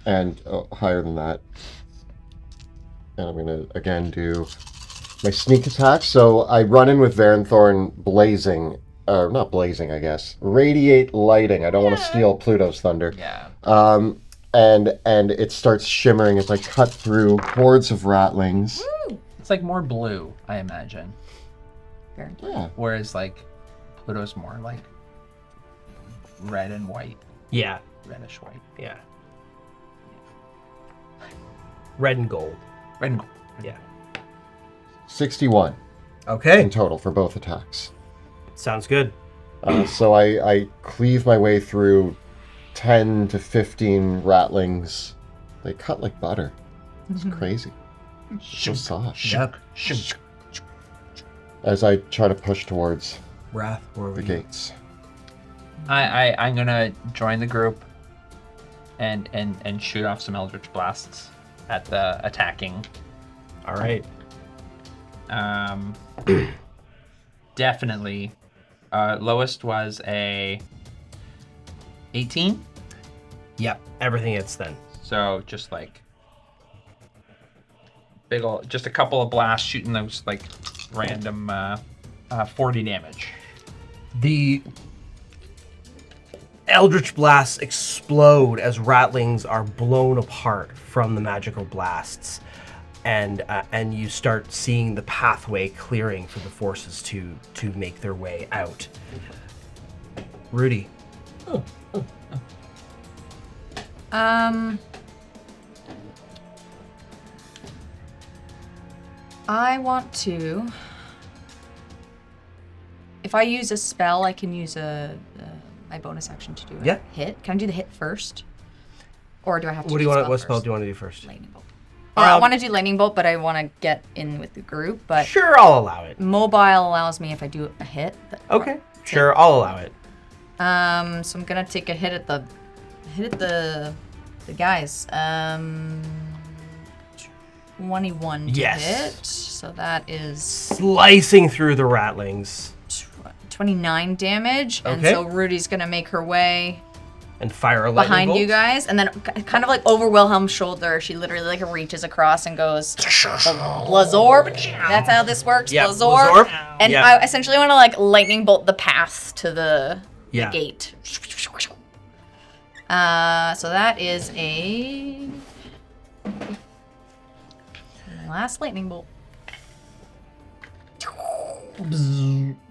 and higher than that. And I'm going to, again, do my sneak attack. So I run in with Varenthorn blazing, not blazing, I guess. Radiate lighting. I don't want to steal Pluto's thunder. Yeah. And it starts shimmering as I cut through hordes of ratlings. It's like more blue, I imagine. Yeah. Whereas Pluto's more like red and white. Yeah. Reddish white. Yeah. Red and gold. Red and gold. Yeah. 61 in Okay. total for both attacks. Sounds good. So I cleave my way through 10 to 15 ratlings. They cut like butter. It's crazy. So soft. Shunk. Shunk. As I try to push towards Wrath or the gates. I'm gonna join the group and shoot off some eldritch blasts at the attacking. All right. Definitely. Lowest was a 18. Yep. Everything hits then. So just big ol', just a couple of blasts shooting those random 40 damage. The eldritch blasts explode as ratlings are blown apart from the magical blasts, and you start seeing the pathway clearing for the forces to make their way out. Rudy. I want to. If I use a spell, I can use my bonus action to do a Yeah. hit. Can I do the hit first, or do I have to? What do do you the want? What spell first? do you want to do first? Lightning bolt. I Um, want to do lightning bolt, but I want to get in with the group. But Sure, I'll allow it. mobile allows me if I do a hit. Okay. Sure, I'll allow it. So I'm gonna take a hit at the guys. 21 to Yes. hit. So that is Slicing through the ratlings 29 damage. And Okay. so Rudy's gonna make her way and fire a lightning behind bolt. you guys, and then kind of over Wilhelm's shoulder, she literally reaches across and goes, Blazorb. That's how this works. Yeah, Blazorb. Blazorb. And Yeah. I essentially want to lightning bolt the path to the Yeah. gate. So that is a last lightning bolt.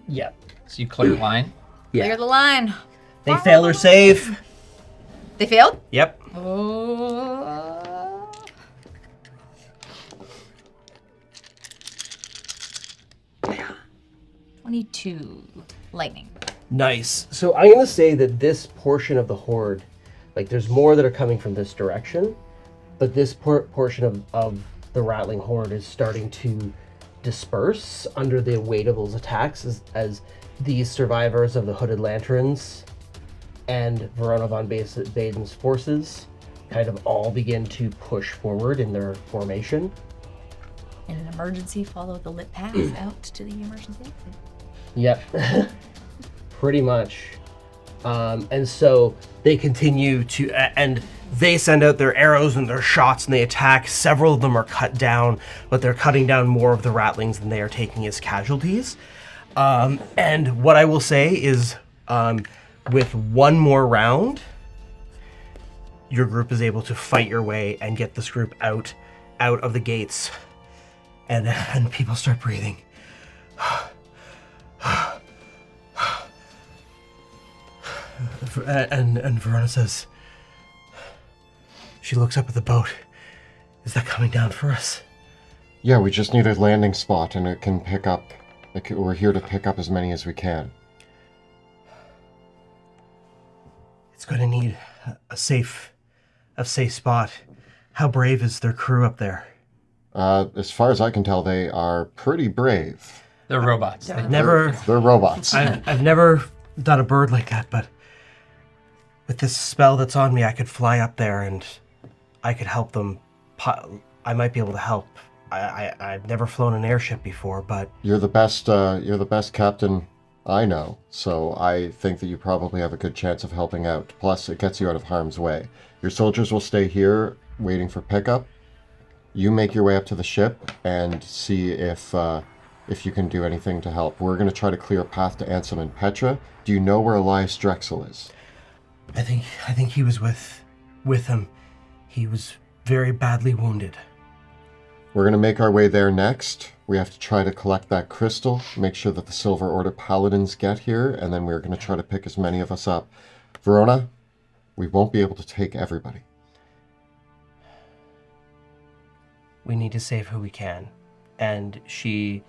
Yep. So you clear line. Clear the line. They fail or save. They failed? Yep. Oh. 22 lightning. Nice. So I'm going to say that this portion of the horde, like there's more that are coming from this direction, but this portion of the rattling horde is starting to disperse under the weight of those attacks as these survivors of the Hooded Lanterns and Verona von Baden's forces kind of all begin to push forward in their formation. In an emergency, follow the lit path out to the emergency exit. Yep. Pretty much. And so they continue to, and they send out their arrows and their shots and they attack. Several of them are cut down, but they're cutting down more of the ratlings than they are taking as casualties. And what I will say is, with one more round, your group is able to fight your way and get this group out of the gates. And people start breathing. And Verona says, she looks up at the boat. Is that coming down for us? Yeah, we just need a landing spot, and it can pick up. We're here to pick up as many as we can. It's going to need a safe spot. How brave is their crew up there? As far as I can tell, they are pretty brave. They're robots. They're robots. I've never done a bird like that, but with this spell that's on me, I could fly up there and I could help them. I might be able to help. I've never flown an airship before, but You're the best. You're the best captain I know. So I think that you probably have a good chance of helping out. Plus, it gets you out of harm's way. Your soldiers will stay here, waiting for pickup. You make your way up to the ship and see if you can do anything to help. We're going to try to clear a path to Ansem and Petra. Do you know where Elias Drexel is? I think he was with him. He was very badly wounded. We're going to make our way there next. We have to try to collect that crystal, make sure that the Silver Order Paladins get here, and then we're going to try to pick as many of us up. Verona, we won't be able to take everybody. We need to save who we can. And she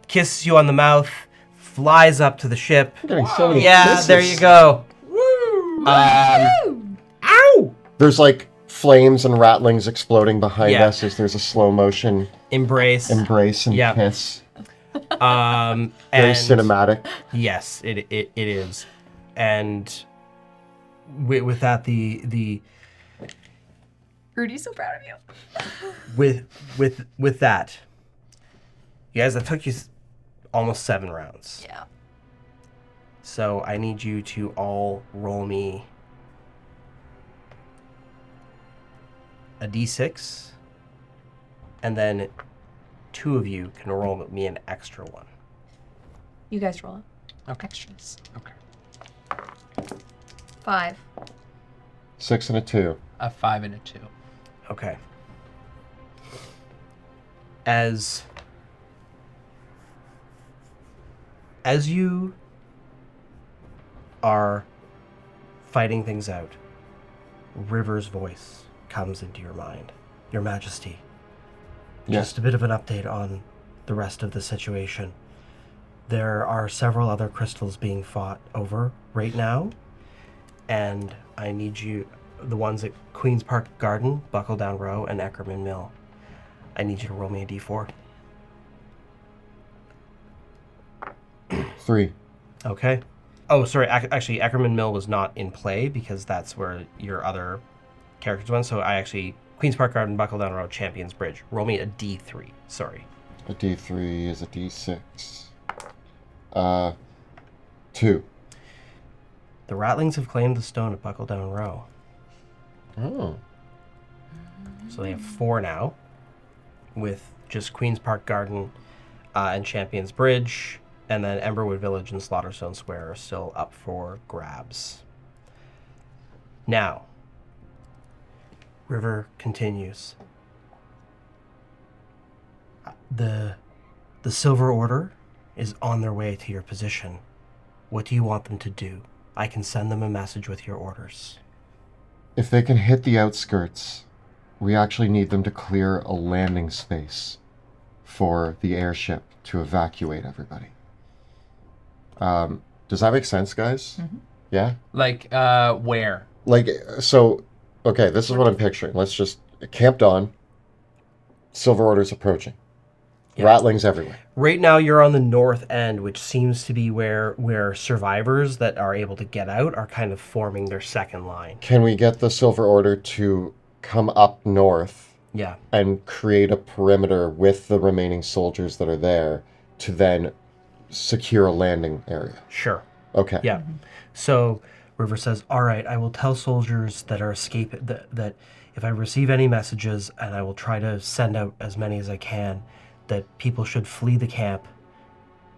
kisses you on the mouth, flies up to the ship. I'm getting so many Yeah, kisses. there you go. Woo! Ow! There's like flames and rattlings exploding behind Yeah. us as there's a slow motion Embrace. embrace and Yep. kiss. Very And cinematic. Yes, it is. And with that, the Rudy's so proud of you. with that, you guys, that took you almost 7 rounds. Yeah. So I need you to all roll me a d6, and then 2 of you can roll me an extra one. You guys roll it. Okay. Extras. Okay. 5. 6 and a 2. A 5 and a 2. Okay. As you are fighting things out, River's voice comes into your mind. Your Majesty, Yes. just a bit of an update on the rest of the situation. There are several other crystals being fought over right now, and I need you, the ones at Queen's Park Garden, Buckle Down Row, and Eckerman Mill. I need you to roll me a d4. 3. Okay. Oh, sorry. Actually, Eckerman Mill was not in play because that's where your other characters went. So Queen's Park Garden, Buckle Down Row, Champions Bridge. Roll me a d3. Sorry. A D3 is a D6. 2. The Ratlings have claimed the stone at Buckle Down Row. Oh. So they have 4 now, with just Queen's Park Garden and Champions Bridge, and then Emberwood Village and Slaughterstone Square are still up for grabs. Now, River continues. The Silver Order is on their way to your position. What do you want them to do? I can send them a message with your orders. If they can hit the outskirts, we actually need them to clear a landing space for the airship to evacuate everybody. Does that make sense, guys? Mm-hmm. Yeah? Like, where? Like, so, okay, this is what I'm picturing. Let's just, camped on, Silver Order's approaching. Yeah. Ratlings everywhere. Right now you're on the north end, which seems to be where survivors that are able to get out are kind of forming their second line. Can we get the Silver Order to come up north Yeah. and create a perimeter with the remaining soldiers that are there to then secure a landing area? Sure. Okay. Yeah. So River says, "All right, I will tell soldiers that are escaping that if I receive any messages, and I will try to send out as many as I can, that people should flee the camp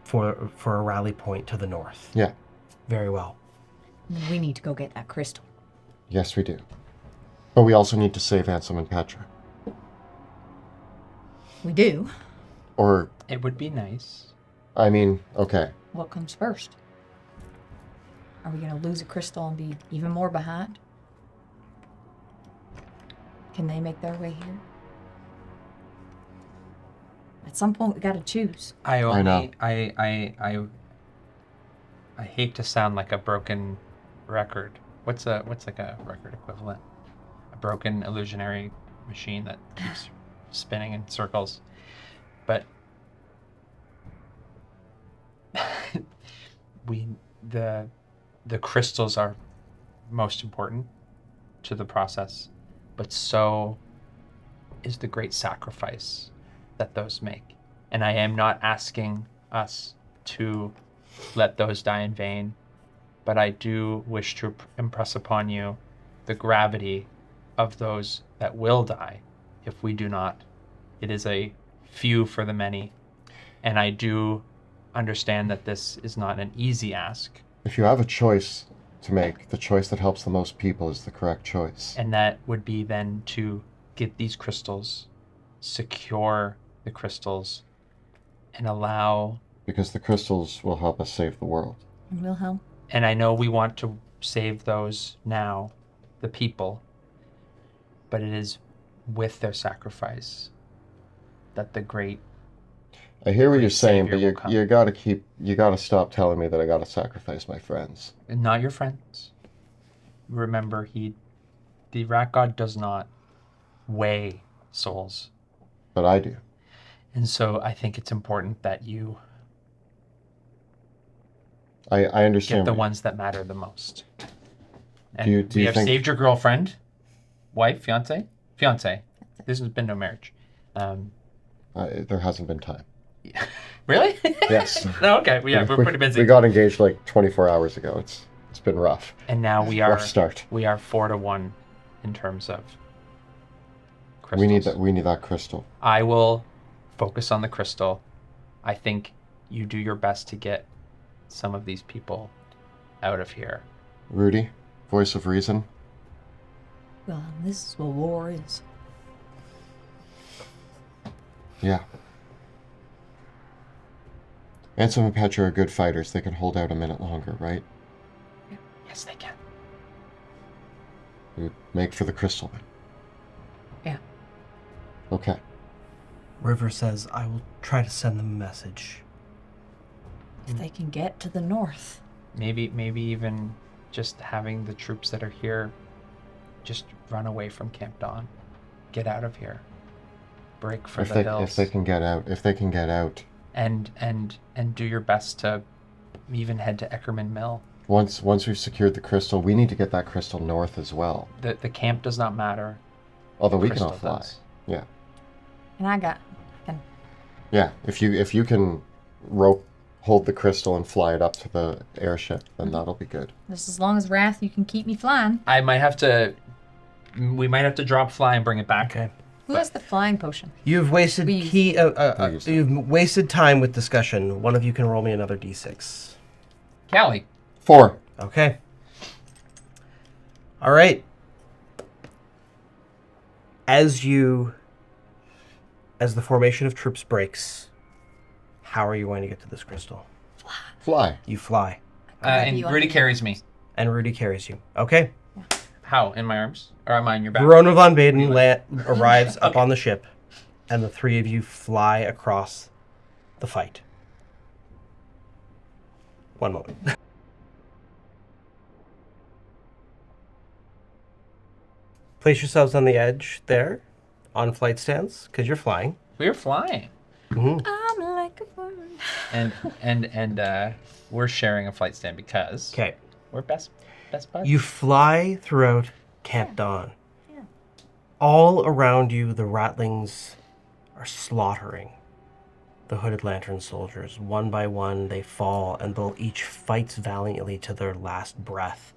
for a rally point to the north." Yeah. Very well. We need to go get that crystal. Yes, we do. But we also need to save Ansem and Petra. We do. Or, It would be nice. I mean, okay. What comes first? Are we going to lose a crystal and be even more behind? Can they make their way here? At some point, we got to choose. I only, know. I hate to sound like a broken record. What's like a record equivalent? A broken illusionary machine that keeps spinning in circles. But the crystals are most important to the process, but so is the great sacrifice that those make. And I am not asking us to let those die in vain, but I do wish to impress upon you the gravity of those that will die if we do not. It is a few for the many, and I do understand that this is not an easy ask, If you have a choice to make, the choice that helps the most people is the correct choice. and that would be then to get these crystals, secure the crystals, and allow. Because the crystals will help us save the world. And Wilhelm? And I know we want to save those now, the people, but it is with their sacrifice that the great. I hear what Great you're saying, savior but will you gotta stop telling me that I gotta sacrifice my friends. Not your friends. Remember, the rat god does not weigh souls. But I do. And so I think it's important that you I get understand. the ones that matter the most. And Do we you have think- saved your girlfriend, wife, fiance. This has been no marriage. There hasn't been time. Really? Yes. No, okay. We're pretty busy. We got engaged like 24 hours ago. It's been rough. And now we are Rough start. We are 4-1 in terms of crystals. We need that crystal. I will focus on the crystal. I think you do your best to get some of these people out of here. Rudy, voice of reason. Well, this is what war is. Yeah. Ansem and Petra are good fighters. They can hold out a minute longer, right? Yes, they can. We make for the crystal then. Yeah. Okay. River says, "I will try to send them a message." If they can get to the north. Maybe even just having the troops that are here just run away from Camp Dawn. Get out of here. Break for the hills. If they can get out. And do your best to even head to Eckerman Mill. Once we've secured the crystal, we need to get that crystal north as well. The camp does not matter. Although we can all Crystal fly. does. Yeah. And Yeah. If you can hold the crystal and fly it up to the airship, then that'll be good. just as long as Wrath, you can keep me flying. We might have to drop fly and bring it back. Okay. Who has the flying potion? You've wasted Please. you've wasted time with discussion. One of you can roll me another d6. Callie. 4. Okay. All right. As you as the formation of troops breaks, how are you going to get to this crystal? Fly. You fly, And you Rudy under- carries me. and Rudy carries you. Okay. How? In my arms? Or am I in your back? Verona von Baden arrives up Okay. on the ship, and the three of you fly across the fight. One moment. Place yourselves on the edge there, on flight stands, because you're flying. We're flying. I'm like a bird. And we're sharing a flight stand because Okay. we're best buds. You fly throughout Camp Dawn. All around you, the ratlings are slaughtering the Hooded Lantern soldiers. One by one, they fall, and they'll each fight valiantly to their last breath,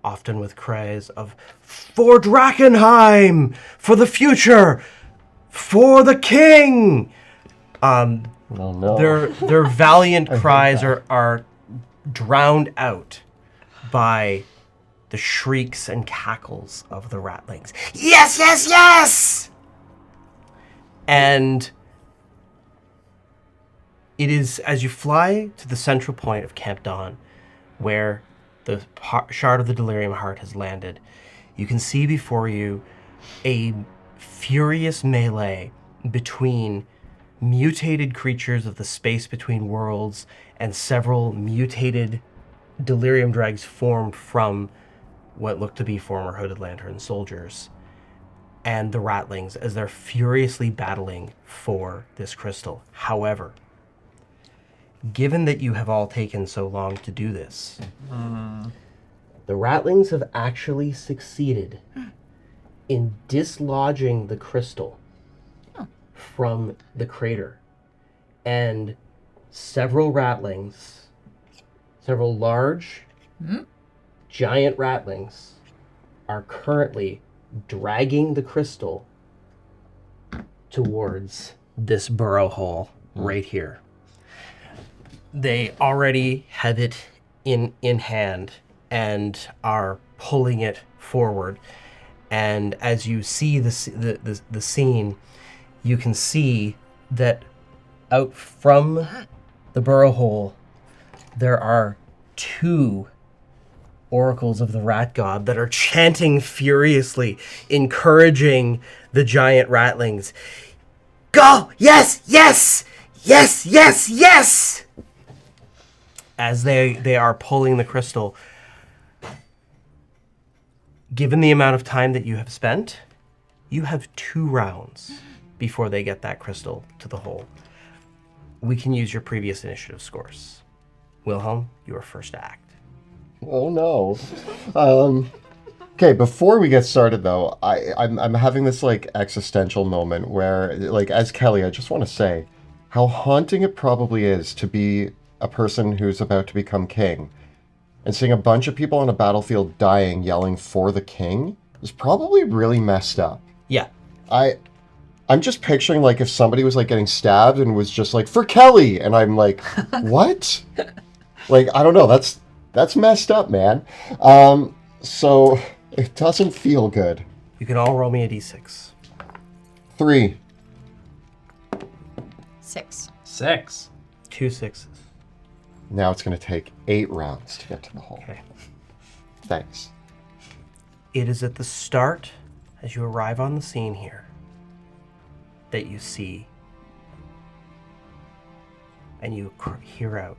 often with cries of, "For Drakkenheim! For the future! For the king!" Oh no. Their valiant cries are drowned out by the shrieks and cackles of the ratlings. Yes, yes, yes! And it is as you fly to the central point of Camp Dawn, where the shard of the delirium heart has landed, you can see before you a furious melee between mutated creatures of the space between worlds and several mutated delirium dregs formed from what looked to be former Hooded Lantern soldiers, and the ratlings as they're furiously battling for this crystal. However, given that you have all taken so long to do this, the ratlings have actually succeeded in dislodging the crystal from the crater. And several ratlings, several large, giant ratlings, are currently dragging the crystal towards this burrow hole right here. They already have it in hand and are pulling it forward. And as you see the scene, you can see that out from the burrow hole, there are two oracles of the rat god that are chanting furiously, encouraging the giant ratlings. Go! Yes! Yes! Yes! Yes! Yes! As they are pulling the crystal. Given the amount of time that you have spent, you have 2 rounds before they get that crystal to the hole. We can use your previous initiative scores. Wilhelm, you are first to act. Oh no. Okay, before we get started though, I'm having this like existential moment where, like, as Kelly, I just want to say how haunting it probably is to be a person who's about to become king, and seeing a bunch of people on a battlefield dying, yelling for the king is probably really messed up. Yeah. I'm just picturing like if somebody was like getting stabbed and was just like, "For Kelly," and I'm like, what? Like, I don't know. That's messed up, man. So it doesn't feel good. You can all roll me a d6. 3. 6. 6. 2 6s. Now it's going to take 8 rounds to get to the hole. Okay. Thanks. It is at the start, as you arrive on the scene here, that you see and you hear out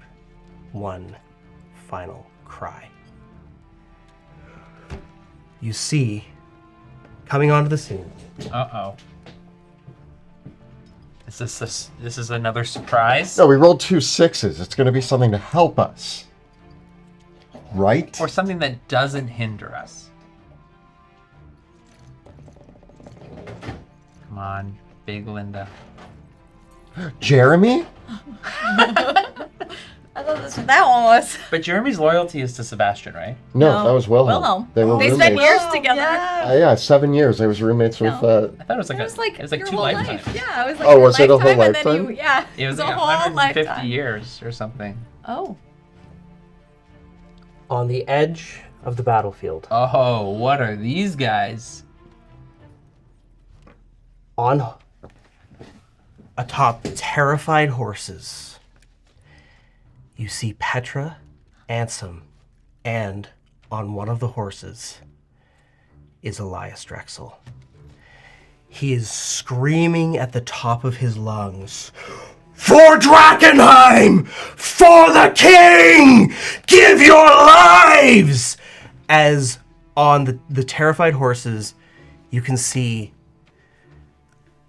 one final cry. You see, coming onto the scene, Uh-oh. This is another surprise? No, we rolled 2 6s. It's going to be something to help us. Right? Or something that doesn't hinder us? Come on, big Linda. Jeremy? I thought that's what that one was. But Jeremy's loyalty is to Sebastian, right? No, No, that was Wilhelm. Wilhelm. They were They roommates. spent years together. Yeah, 7 years. I was roommates with... I thought it was like It was like, it was like your 2 whole lifetimes. life. Yeah, it was like Oh, your was it a whole and then lifetime? yeah, It was a like whole 150 lifetime. years or something. Oh. on the edge of the battlefield, Oh, what are these guys? on atop terrified horses, you see Petra, Ansem, and on one of the horses is Elias Drexel. He is screaming at the top of his lungs, "For Drakkenheim! For the king! Give your lives!" As on the terrified horses, you can see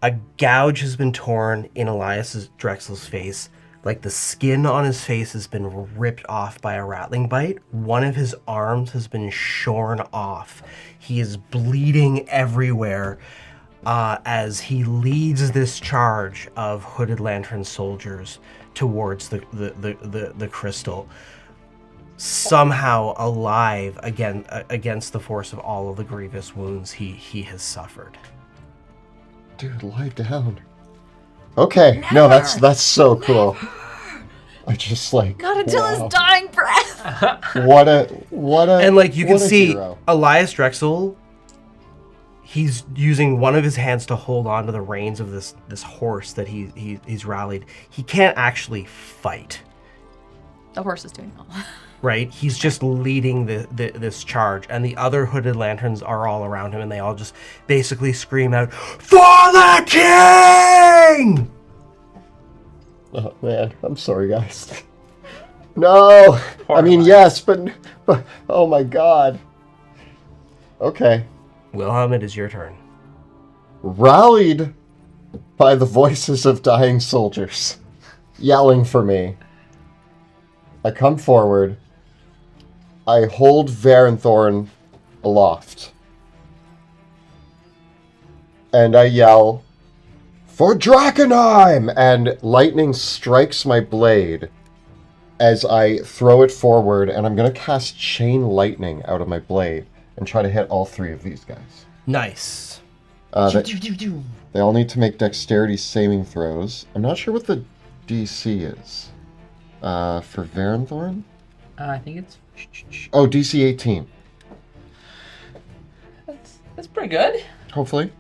a gouge has been torn in Elias Drexel's face. Like the skin on his face has been ripped off by a ratling bite. One of his arms has been shorn off. He is bleeding everywhere as he leads this charge of Hooded Lantern soldiers towards the crystal. Somehow alive again against the force of all of the grievous wounds he has suffered. Dude, lie down. Okay, no, that's so cool. I just like Not until wow. his dying breath. What a And like you can what a see, hero. Elias Drexel, he's using one of his hands to hold on to the reins of this horse that he's rallied. He can't actually fight, The horse is doing all. right? He's just leading this charge, and the other Hooded Lanterns are all around him, and they all just basically scream out, "For the king!" Oh man, I'm sorry guys. No! I mean yes, but oh my god. Okay. Wilhelm, it is your turn. Rallied by the voices of dying soldiers yelling for me, I come forward. I hold Varenthorn aloft. And I yell, "For Drakkenheim!" And lightning strikes my blade as I throw it forward, and I'm going to cast Chain Lightning out of my blade and try to hit all three of these guys. Nice. They all need to make dexterity saving throws. I'm not sure what the DC is. For Varenthorn? I think it's... Oh, DC 18. That's pretty good. Hopefully.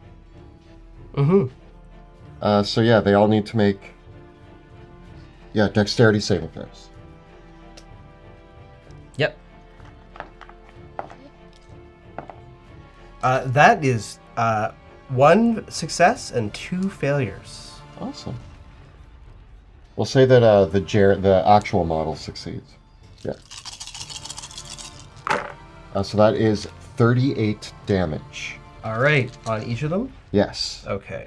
Mm-hmm. So yeah, they all need to make... Yeah, dexterity saving throws. Yep. That is 1 success and 2 failures. Awesome. We'll say that the actual model succeeds. Yeah. So that is 38 damage. All right, on each of them? Yes. Okay.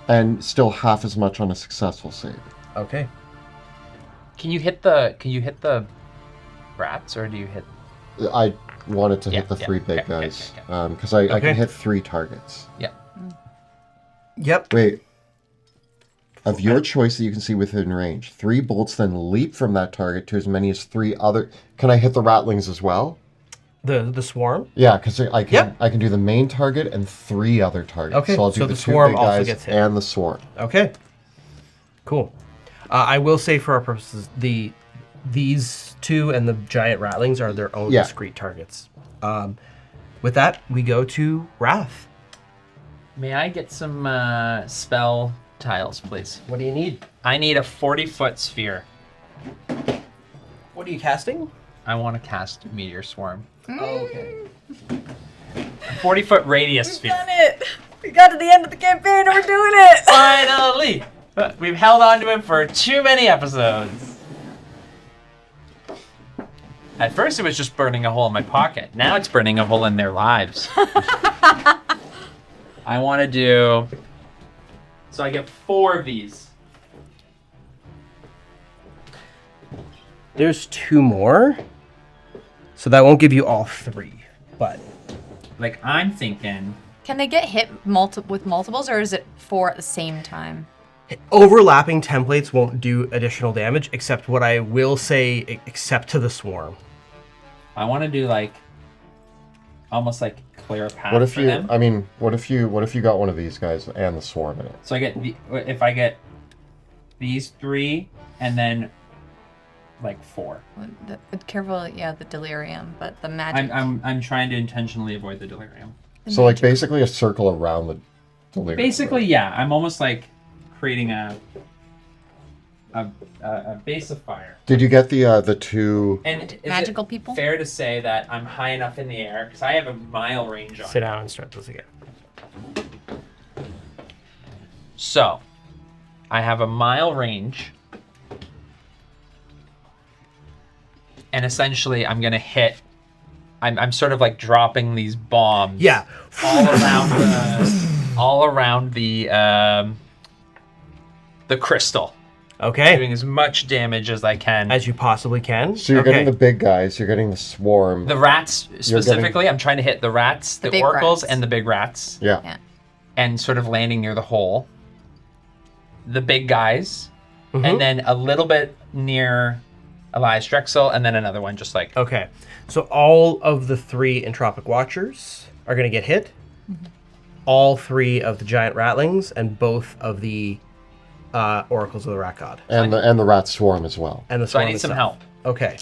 And still half as much on a successful save. Okay. Can you hit the rats, or do you hit... I wanted to Yeah, hit the yeah, 3 big okay, guys. okay. Because I Okay. can hit 3 targets. Yeah. Yep. Wait. Of your choice that you can see within range. 3 bolts then leap from that target to as many as 3 other... Can I hit the ratlings as well? The swarm? Yeah, because I can Yep. I can do the main target and 3 other targets. Okay, So I'll do so the the 2 swarm big also guys gets hit. and the swarm. Okay. Cool. I will say for our purposes, these 2 and the giant ratlings are their own Yeah. discrete targets. With that, we go to Wrath. May I get some spell tiles, please? What do you need? I need a 40-foot sphere. What are you casting? I want to cast Meteor Swarm. Oh, okay. A 40-foot radius sphere. Done it! We got to the end of the campaign and we're doing it! Finally! We've held on to it for too many episodes. At first it was just burning a hole in my pocket. Now it's burning a hole in their lives. I want to do... So I get 4 of these. There's 2 more. So that won't give you all 3, but... Like, I'm thinking... Can they get hit with multiples, or is it 4 at the same time? Overlapping templates won't do additional damage, except what I will say, except to the swarm. I want to do, like... Almost like clear a path What if for you them. I mean, what if you got one of these guys and the swarm in it? So I get if I get these 3 and then like 4. Careful, yeah, the delirium, but the magic. I'm trying to intentionally avoid the delirium. So like basically a circle around delirium. Basically, yeah. I'm almost like creating a base of fire. Did you get the two? And is Magical it people? fair to say that I'm high enough in the air because I have a mile range on. Sit down and start this again. So, I have a mile range. And essentially, I'm going to hit... I'm sort of like dropping these bombs. Yeah. All around the crystal. Okay. Doing as much damage as I can. As you possibly can. So you're okay. getting the big guys. You're getting the swarm. The rats, specifically, I'm trying to hit the rats, the big oracles, rats. and the big rats. Yeah. Yeah. And sort of landing near the hole. The big guys. And then a little bit near Elias Drexel, and then another one just like... Okay. So all of the 3 Entropic Watchers are going to get hit. All 3 of the Giant Ratlings and both of the Oracles of the Rat God. And the rat swarm as well. And the So I swarm need some itself. help. Okay.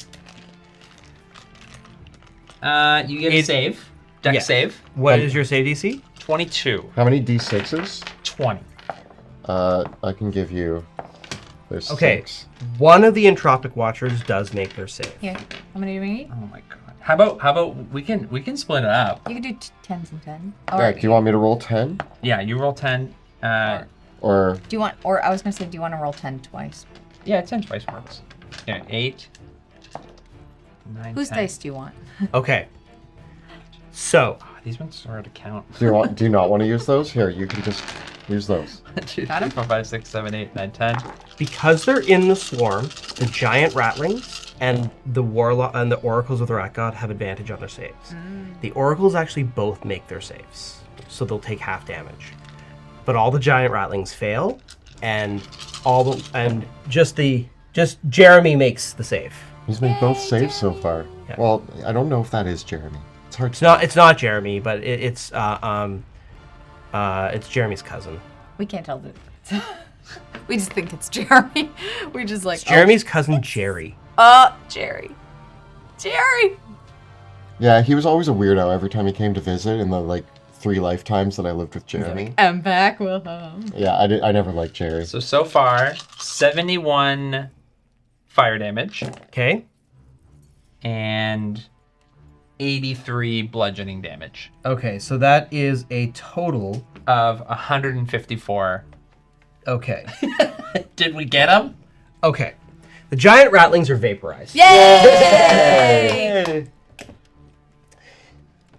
You get a save. Dex Yeah. save. What is your save DC? 22. How many d6s? 20. I can give you. There's Okay. 6. One of the Entropic Watchers does make their save. Here. How many do we need? Oh my god. How about we can split it up? You can do 10s and 10. Yeah. Do you want me to roll 10? Yeah, you roll 10. Or Do you want, or I was going to say, do you want to roll 10 twice? Yeah, 10 twice works. Yeah, 8. 9, Whose 10. dice do you want? Okay. So, Oh, these ones are hard to count. do you not want to use those? Here, you can just use those. 2, Got 3, 'em? 4, 5, 6, 7, 8, 9, 10. because they're in the swarm, the Giant Ratlings and the Warlock and the Oracles of the Rat God have advantage on their saves. The Oracles actually both make their saves, so they'll take half damage. But all the Giant Ratlings fail, and just Jeremy makes the save. He's made both saves so far. Yeah. Well, I don't know if that is Jeremy. It's hard to It's not Jeremy, but it's Jeremy's cousin. We can't tell the difference. We just think it's Jeremy. We just like, It's Jeremy's cousin Jerry. Jerry. Jerry! Yeah, he was always a weirdo every time he came to visit in the 3 lifetimes that I lived with Jeremy. I'm back with him. Yeah, I never liked Jerry. So far, 71 fire damage Okay. and 83 bludgeoning damage Okay, so that is a total. of 154. Okay. Did we get them? Okay. The Giant Ratlings are vaporized. Yay!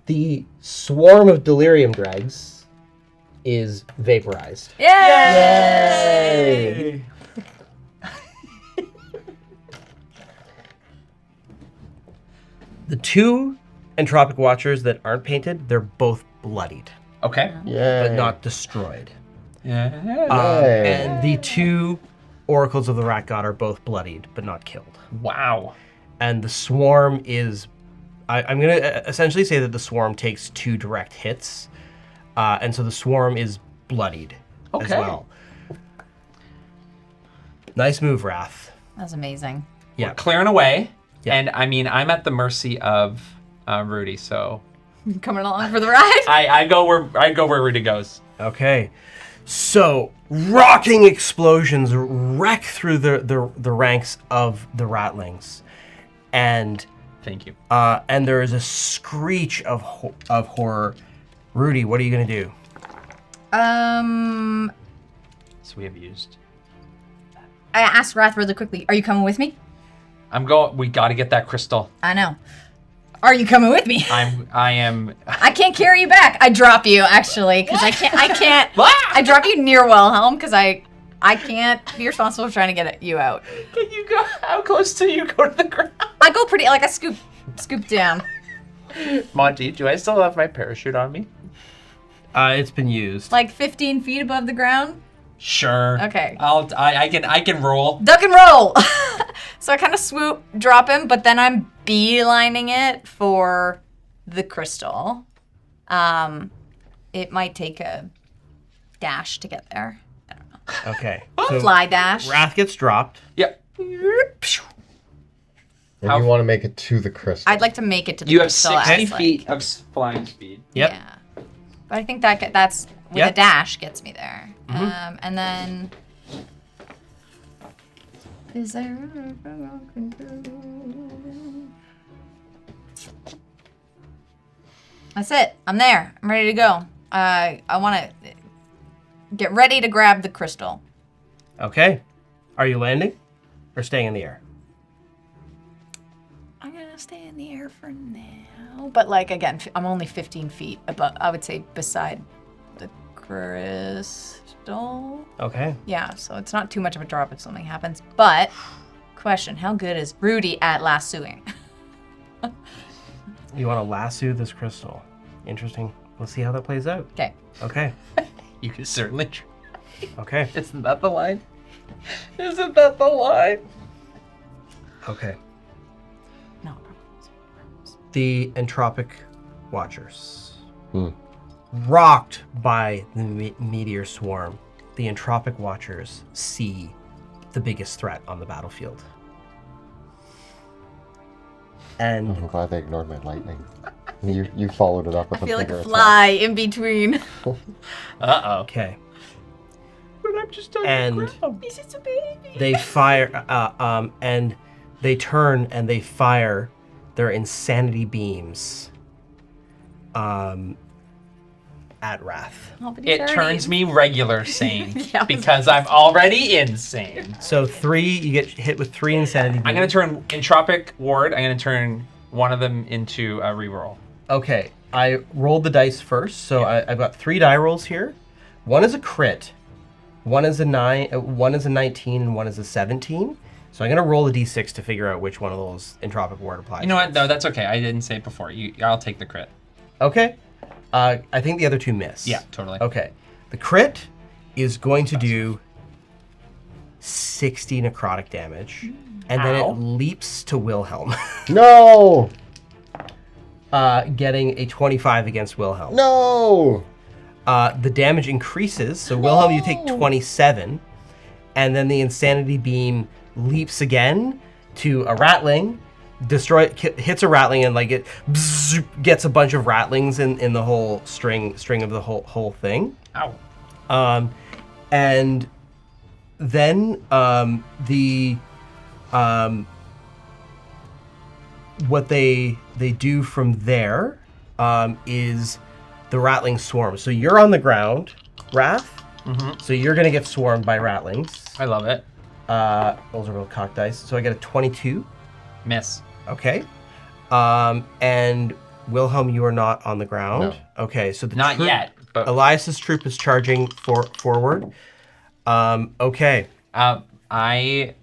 The swarm of delirium dregs is vaporized. Yay! The 2 Entropic Watchers that aren't painted, they're both bloodied, Okay. Yeah. but not destroyed. Yeah. Yay. And the 2 Oracles of the Rat God are both bloodied, but not killed. Wow. And the swarm is... I'm going to essentially say that the swarm takes 2 direct hits. And so the swarm is bloodied as Okay. well. Nice move, Wrath. That's amazing. Yeah. We're clearing away. Yeah. And I mean, I'm at the mercy of Rudy, so Coming along for the ride? I go where Rudy goes. Okay. So, rocking explosions wreck through the ranks of the Ratlings. And Thank you. there is a screech of horror. Rudy, what are you going to do? I So we have used. asked Wrath really quickly, are you coming with me? I'm going. We got to get that crystal. I know. Are you coming with me? I am. I can't carry you back. I drop you, actually, because I can't. I drop you near Wilhelm, because I can't be responsible for trying to get you out. Can you go? How close do you go to the ground? I go pretty, I scoop down. Monty, do I still have my parachute on me? It's been used. 15 feet above the ground. Sure. Okay. I can roll. Duck and roll. So I kind of swoop, drop him, but then I'm beelining it for the crystal. It might take a dash to get there. I don't know. Okay. So Fly dash. Wrath gets dropped. Yep. And How- you want to make it to the crystal. I'd like to make it to the You have crystal 60 as, feet of flying speed. Yep. Yeah. But I think that's with Yeah. a dash gets me there. And then is there? That's it. I'm there. I'm ready to go. I want to get ready to grab the crystal. Okay. Are you landing or staying in the air? I'm gonna stay in the air for now. But like again, I'm only 15 feet above. I would say beside the crystal. Okay. Yeah, so it's not too much of a drop if something happens. But question: how good is Rudy at lassoing? You want to lasso this crystal. Interesting. Let's see how that plays out. Okay. Okay. You can certainly try. Okay. Isn't that the line? Isn't that the line? Okay. No. The entropic watchers. Rocked by the meteor swarm, the entropic watchers see the biggest threat on the battlefield. And I'm glad they ignored my lightning. You followed it up with I feel a like bigger a attack. fly in between. Uh-oh. okay, But I'm just on And- the ground. He's just a baby. they fire, and they turn and they fire their insanity beams, at Wrath. Oh, but he's It already- turns me regular sane Yeah, I was because I'm already insane. So 3, you get hit with 3 insanity beams. I'm gonna turn Entropic Ward. I'm gonna turn one of them into a reroll. Okay, I rolled the dice first, so I've got 3 die rolls here. One is a crit, one is a 19, and one is a 17. So I'm gonna roll a d6 to figure out which one of those entropic ward applies. You know what? No, that's okay. I didn't say it before. I'll take the crit. Okay. I think the other 2 miss. Yeah, totally. Okay. The crit is going to do 60 necrotic damage, and then Ow. it leaps to Wilhelm, No! getting a 25 against Wilhelm. No! The damage increases, so Wilhelm, you take 27, and then the insanity beam leaps again to a ratling, hits a ratling, and like it gets a bunch of ratlings in the whole string of the whole thing. Ow. And then what they do from there is the ratling swarm. So you're on the ground, Wrath. So you're gonna get swarmed by ratlings. I love it. Those are real cock dice. So I get a 22. Miss. Okay. And Wilhelm, you are not on the ground. No. Okay, so the Not troop- yet, but Elias's troop is charging forward. Okay. I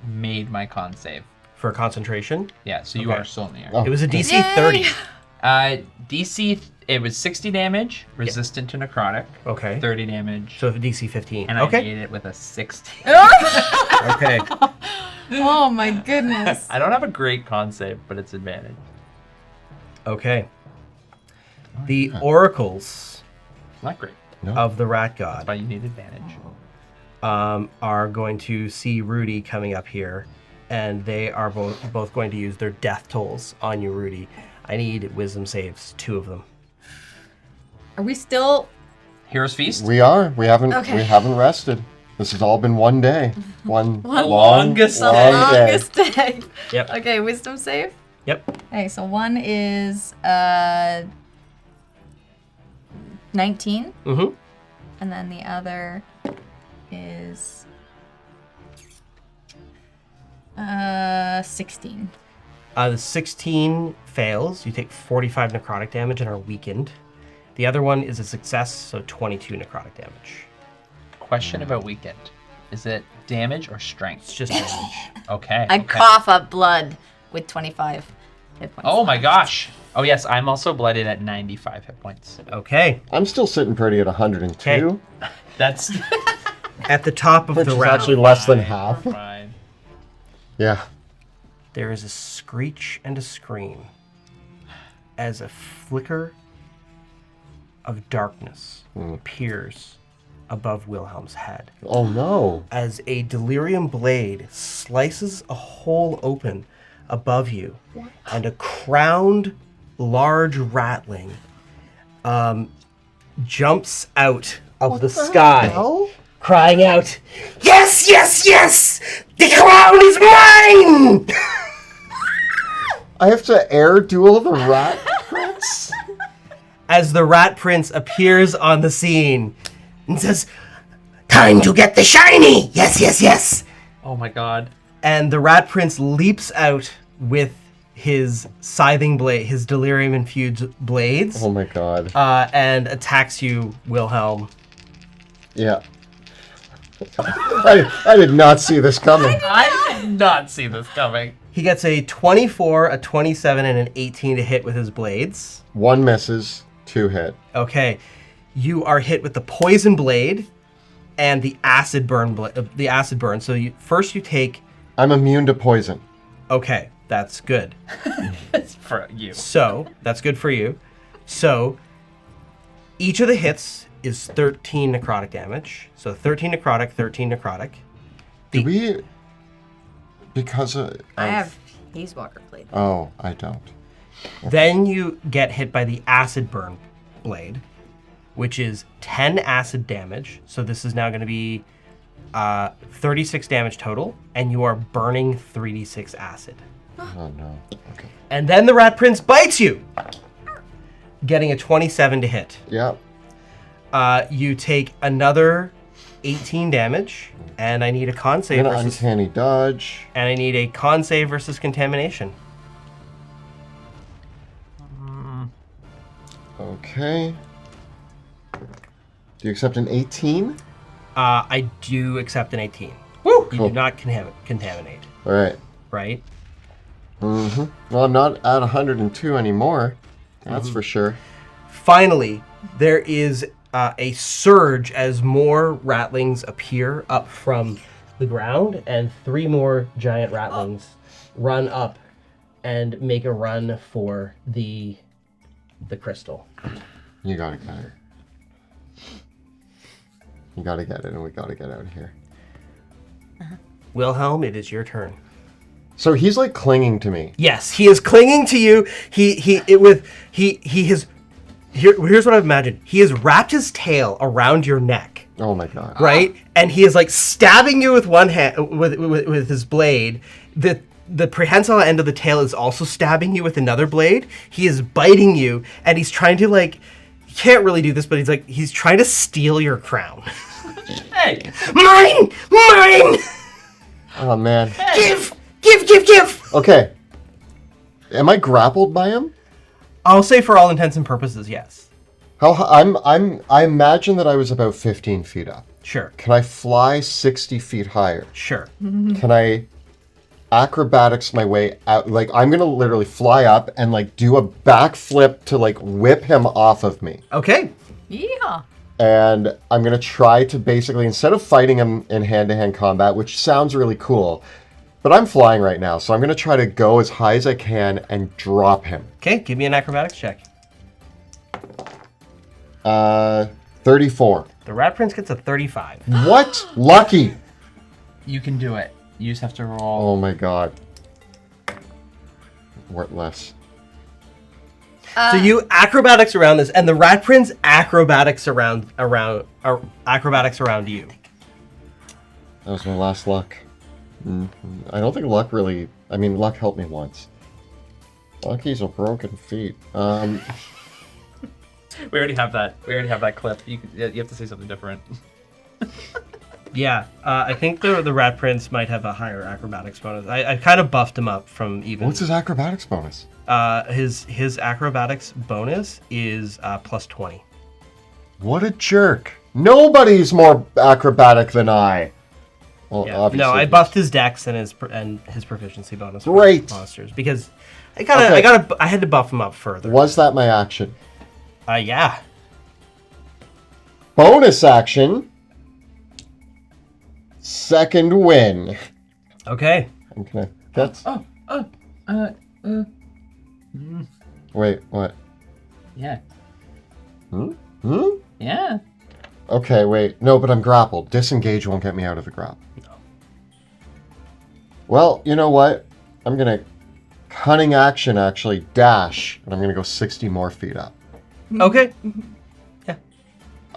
made my con save. For concentration. Yeah, so you Okay. are still in the air. Oh. It was a DC Yay! 30. DC, it was 60 damage, resistant to necrotic, Okay. 30 damage, So DC 15. and I Okay. made it with a 16. Okay. Oh my goodness. I don't have a great con save, but it's advantage. Okay. The oracles Not great. of the rat That's god why you need advantage. are going to see Rudy coming up here, and they are both going to use their death tolls on you, Rudy. I need wisdom saves, 2 of them. Are we still? Hero's Feast? We are. We haven't Okay. rested. This has all been one day. One long, longest long day. day. Longest day. Yep. Okay, wisdom save. Yep. Okay, so one is 19, Mm-hmm. and then the other is 16. The 16 fails. You take 45 necrotic damage and are weakened. The other one is a success, so 22 necrotic damage. Question about weekend. Is it damage or It's strength? just damage. Okay. I okay. cough up blood with 25 hit points. Oh my gosh. Oh yes, I'm also blooded at 95 hit points. Okay. I'm still sitting pretty at 102, That's At the top of which the is round, actually less than half. fine. Yeah. there is a screech and a scream as a flicker of darkness appears above Wilhelm's head. Oh no. As a delirium blade slices a hole open above you, and a crowned large ratling jumps out of the sky, hell? crying out, "Yes, yes, yes! The crown is mine!" I have to air duel the rat prince? As the Rat Prince appears on the scene and says, "Time to get the shiny! Yes, yes, yes!" Oh my god. And the Rat Prince leaps out with his scything blade, his delirium-infused blades, Oh my god. and attacks you, Wilhelm. Yeah. I did not see this coming. I did not see this coming. He gets a 24, a 27, and an 18 to hit with his blades. 1 misses, 2 hit. Okay, you are hit with the poison blade and the acid burn. So first you take. I'm immune to poison. Okay, that's good. It's for you. So that's good for you. So each of the hits is 13 necrotic damage. So 13 necrotic, 13 necrotic. Do we... Because I have Haze Walker Blade. Oh, I don't. Then you get hit by the acid burn blade, which is 10 acid damage. So this is now going to be 36 damage total, and you are burning 3d6 acid. Oh no. Okay. And then the Rat Prince bites you, getting a 27 to hit. Yeah. You take another 18 damage, and I need a con save I'm gonna versus... uncanny dodge. And I need a con save versus contamination. Okay. Do you accept an 18? I do accept an 18. Woo! You Cool. do not contaminate, All right. right? Well, I'm not at 102 anymore. That's for sure. Finally, there is a surge as more ratlings appear up from the ground, and 3 more giant ratlings run up and make a run for the crystal. You gotta get it. You gotta get it, and we gotta get out of here. Wilhelm, it is your turn. So he's like clinging to me. Yes, he is clinging to you. Here's what I've imagined. He has wrapped his tail around your neck, Oh my god. right? And he is like stabbing you with one hand with his blade. The prehensile end of the tail is also stabbing you with another blade. He is biting you, and he's trying to like. He can't really do this, but he's trying to steal your crown. Hey! Mine, mine. Oh man. Give. Okay. Am I grappled by him? I'll say for all intents and purposes, yes. I imagine that I was about 15 feet up. Sure. Can I fly 60 feet higher? Sure. Can I acrobatics my way out? Like, I'm gonna literally fly up and like do a backflip to like whip him off of me. Okay. Yeah. And I'm gonna try to basically, instead of fighting him in hand-to-hand combat, which sounds really cool, but I'm flying right now, so I'm gonna try to go as high as I can and drop him. Okay, give me an acrobatics check. 34. The Rat Prince gets a 35. What? Lucky! You can do it. You just have to roll. Oh my god. What less? So you acrobatics around this, and the Rat Prince acrobatics around you. That was my last luck. I don't think luck really... I mean, luck helped me once. Lucky's a broken feet. We already have that. We already have that clip. You have to say something different. Yeah, I think the Rat Prince might have a higher acrobatics bonus. I kind of buffed him up from even. What's his acrobatics bonus? His acrobatics bonus is plus 20. What a jerk. Nobody's more acrobatic than I. Well, Yeah. obviously. No, I buffed his dex and his proficiency bonus. for Great. monsters because I had to buff him up further. Was that my action? Yeah. Bonus action. Second win. Okay. I'm gonna... That's... Wait, what? Yeah. Hmm? Yeah. Okay, wait. No, but I'm grappled. Disengage won't get me out of the grapple. No. Well, you know what? I'm gonna cunning action actually dash, and I'm gonna go 60 more feet up. Okay.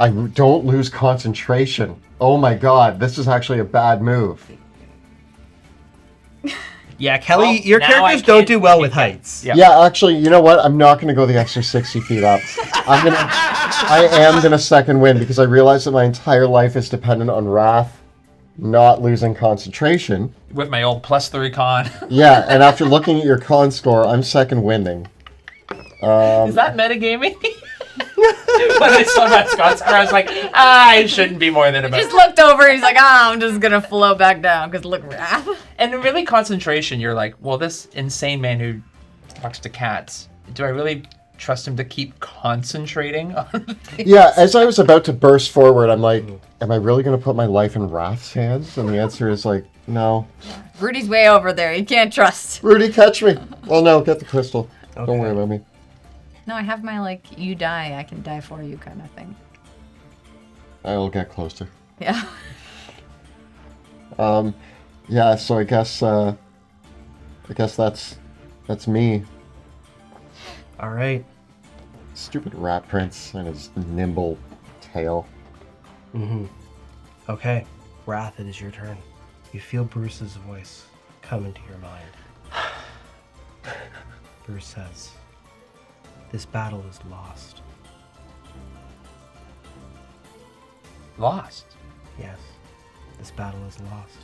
I don't lose concentration. Oh my god, this is actually a bad move. Yeah, Kelly, Well, your now characters I don't can't- do well with heights. Yeah. Yeah, actually, you know what? I'm not going to go the extra 60 feet up. I am going to second win because I realize that my entire life is dependent on Wrath not losing concentration. With my old +3 con. Yeah, and after looking at your con score, I'm second winning. Is that metagaming? When I saw that Scott's score, I was like, I shouldn't be more than about. Just looked over. He's like, I'm just gonna flow back down because look, Wrath. And really, concentration. You're like, well, this insane man who talks to cats. Do I really trust him to keep concentrating on things? Yeah, as I was about to burst forward, I'm like, am I really going to put my life in Wrath's hands? And the answer is like, no. Rudy's way over there. You can't trust. Rudy, catch me. Well, no, get the crystal. Okay. Don't worry about me. No, I have my like, you die, I can die for you kind of thing. I'll get closer. Yeah. Yeah, so I guess that's me. All right. Stupid rat prince and his nimble tail. Okay. Wrath, it is your turn. You feel Bruce's voice come into your mind. Bruce says, "This battle is lost." Lost. Yes, this battle is lost.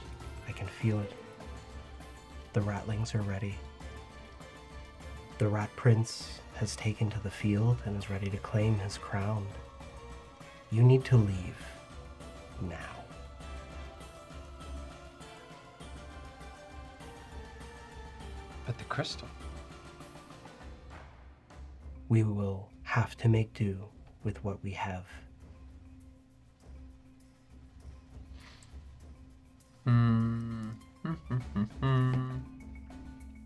I can feel it. The ratlings are ready. The rat prince has taken to the field and is ready to claim his crown. You need to leave now. But the crystal. We will have to make do with what we have.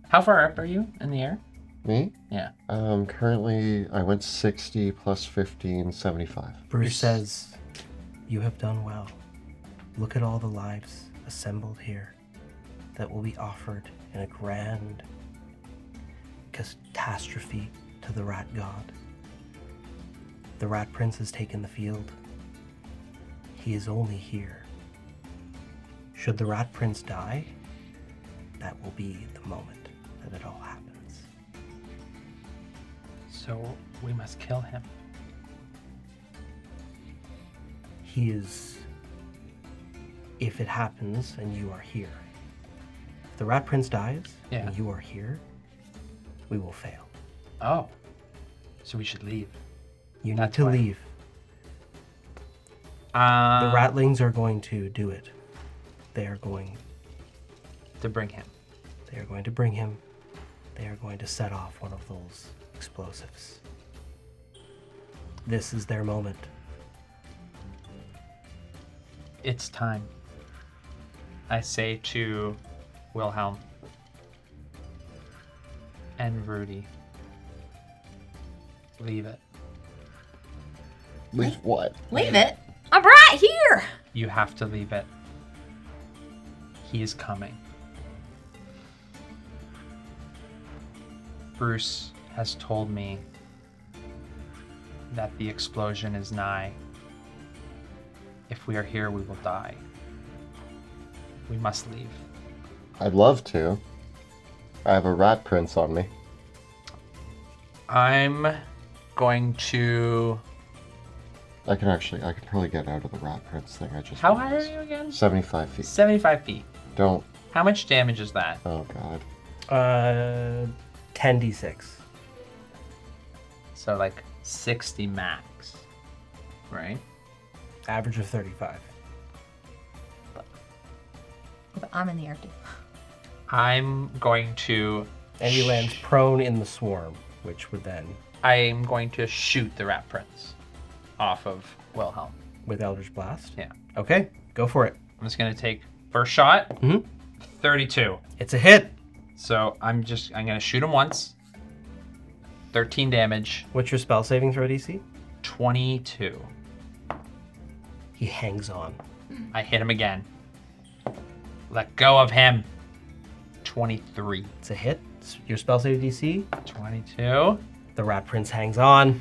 How far up are you in the air? Me? Yeah. Currently I went 60 plus 15, 75. Bruce says, "You have done well. Look at all the lives assembled here that will be offered in a grand catastrophe to the rat god. The rat prince has taken the field. He is only here. Should the rat prince die, that will be the moment that it all happens." So we must kill him. He is, if it happens and you are here. If the rat prince dies Yeah. and you are here, we will fail. Oh. So we should leave. You need That's to why. leave. The ratlings are going to do it. They are going to bring him. They are going to bring him. They are going to set off one of those explosives. This is their moment. It's time. I say to Wilhelm and Rudy, leave it. Leave what? Leave it. I'm right here. You have to leave it. He is coming. Bruce has told me that the explosion is nigh. If we are here, we will die. We must leave. I'd love to. I have a rat prince on me. I'm going to... I could probably get out of the rat prince thing. I just How high are realized. you again? 75 feet. 75 feet. Don't. How much damage is that? Oh god. 10d6. So like 60 max, right? Average of 35. But I'm in the air too. I'm going to... And he lands prone in the swarm, which would then, I'm going to shoot the rat prince off of Wilhelm. with Eldritch Blast. Yeah. Okay, go for it. I'm just going to take first shot, Mhm. 32. It's a hit. So I'm going to shoot him once. 13 damage, What's your spell saving throw DC? 22. He hangs on. I hit him again. Let go of him. 23. It's a hit. Your spell saving DC? 22. The rat prince hangs on.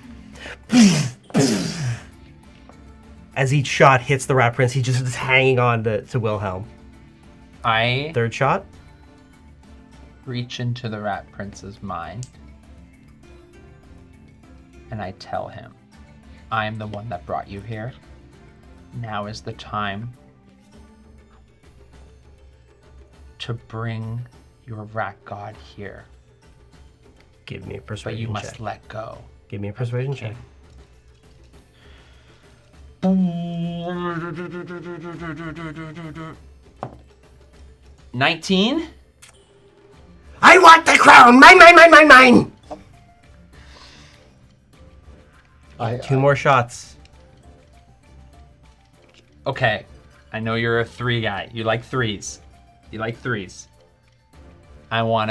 As each shot hits the rat prince, he just is hanging on to Wilhelm. I Third shot. reach into the rat prince's mind and I tell him, I am the one that brought you here. Now is the time to bring your rat god here. Give me a But persuasion you check. must let go. Give me a persuasion check. 19? I want the crown! Mine! Two more shots. Okay, I know you're a 3 guy. You like threes. I want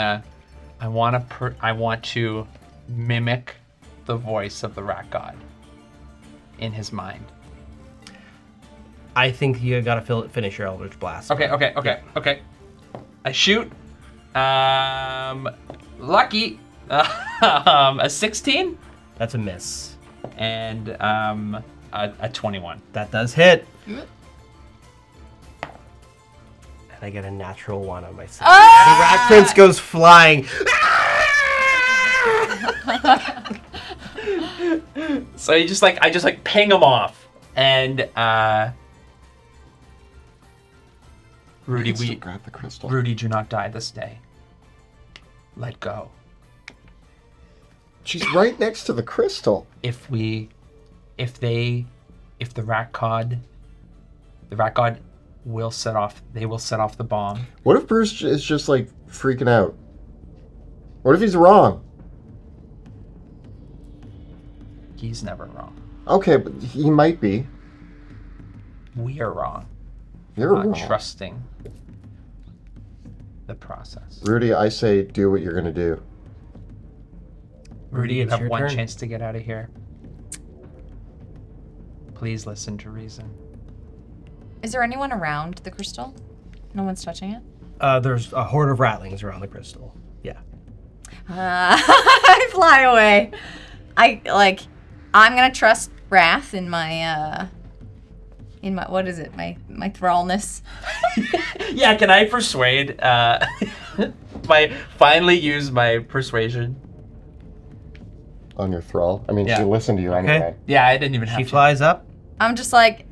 to mimic the voice of the rat god in his mind. I think you gotta finish your Eldritch Blast. Okay. I shoot. Lucky. A 16 That's a miss. and a 21. That does hit. And I get a natural 1 on my side. The rat prince goes flying. So I just ping him off, and Rudy, Still grab the crystal. Rudy, do not die this day. Let go. She's right next to the crystal. If the rat god will set off the bomb. What if Bruce is just like freaking out? What if he's wrong? He's never wrong. Okay, but he might be. We are wrong. You're Not wrong. trusting the process. Rudy, I say do what you're gonna do. Rudy, you it's have your one turn. chance to get out of here. Please listen to reason. Is there anyone around the crystal? No one's touching it? There's a horde of ratlings around the crystal. Yeah. I fly away. I'm gonna trust Wrath in my what is it? My thrallness. Yeah, can I persuade? Finally use my persuasion. On your thrall. I mean, Yeah. she listened to you Okay. anyway. Yeah, I didn't even have She to. flies up. I'm just like,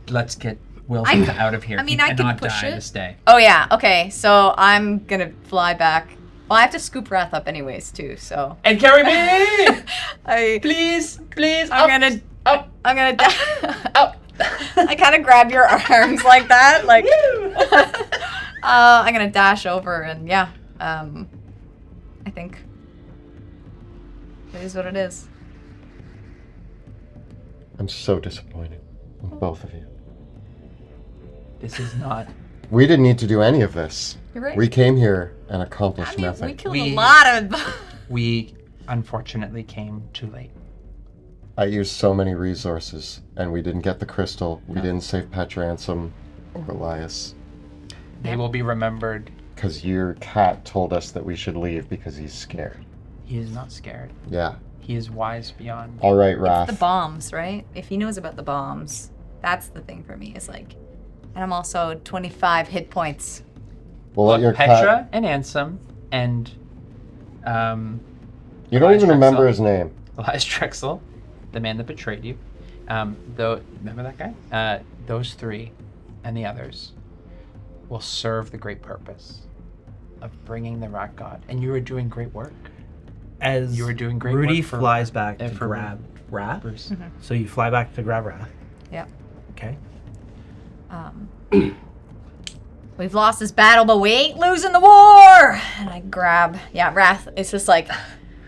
Let's get Wilson out of here. I mean, He I can cannot push die it. this day. oh yeah, okay, so I'm gonna fly back. Well, I have to scoop Wrath up anyways too, so And carry me! please, up, I'm gonna up, up. I kind of grab your arms like that, like I'm gonna dash over and yeah, I think it is what it is. I'm so disappointed in both of you. This is not. We didn't need to do any of this. You're right. We came here and accomplished I mean, nothing. we killed We- a lot of. We unfortunately came too late. I used so many resources, and we didn't get the crystal. We didn't save Petransom or Elias. They will be remembered. Because your cat told us that we should leave because he's scared. He is not scared. Yeah. He is wise beyond. All right, Raph. The bombs, right? If he knows about the bombs, that's the thing for me. Is like, and I'm also 25 hit points. We'll let your Petra cat... and Ansem and You don't Elias even remember Drexel. his name. Elias Drexel, the man that betrayed you. Though, remember that guy? Those three and the others will serve the great purpose of bringing the rat god. And you are doing great work. As You were doing great Rudy work for- flies back to for grab Wrath. Bruce. So you fly back to grab Wrath. Yep. Okay. We've lost this battle, but we ain't losing the war. And I grab, Wrath. It's just like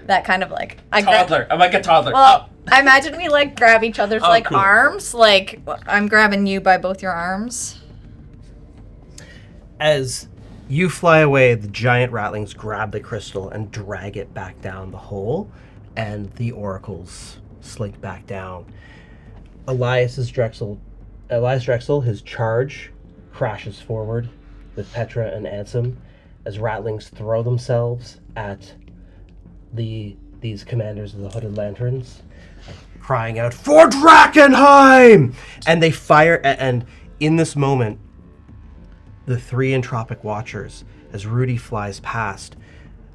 that kind of like Toddler. I'm like a toddler. Well, I imagine we like grab each other's like cool. arms. Like I'm grabbing you by both your arms. As you fly away, the giant ratlings grab the crystal and drag it back down the hole, and the oracles slink back down. Elias Drexel, his charge crashes forward with Petra and Ansem as ratlings throw themselves at these commanders of the Hooded Lanterns. crying out, "For Drakkenheim!" And they fire, and in this moment, the 3 Entropic Watchers, as Rudy flies past,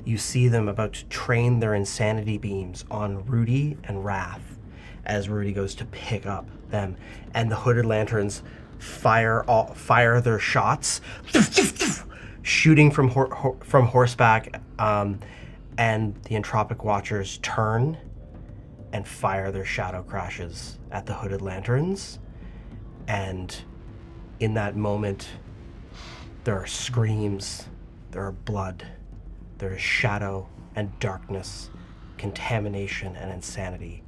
you see them about to train their insanity beams on Rudy and Wrath as Rudy goes to pick up them. And the Hooded Lanterns fire their shots, shooting from horseback, and the Entropic Watchers turn and fire their shadow crashes at the Hooded Lanterns. And in that moment, there are screams, there are blood, there is shadow and darkness, contamination and insanity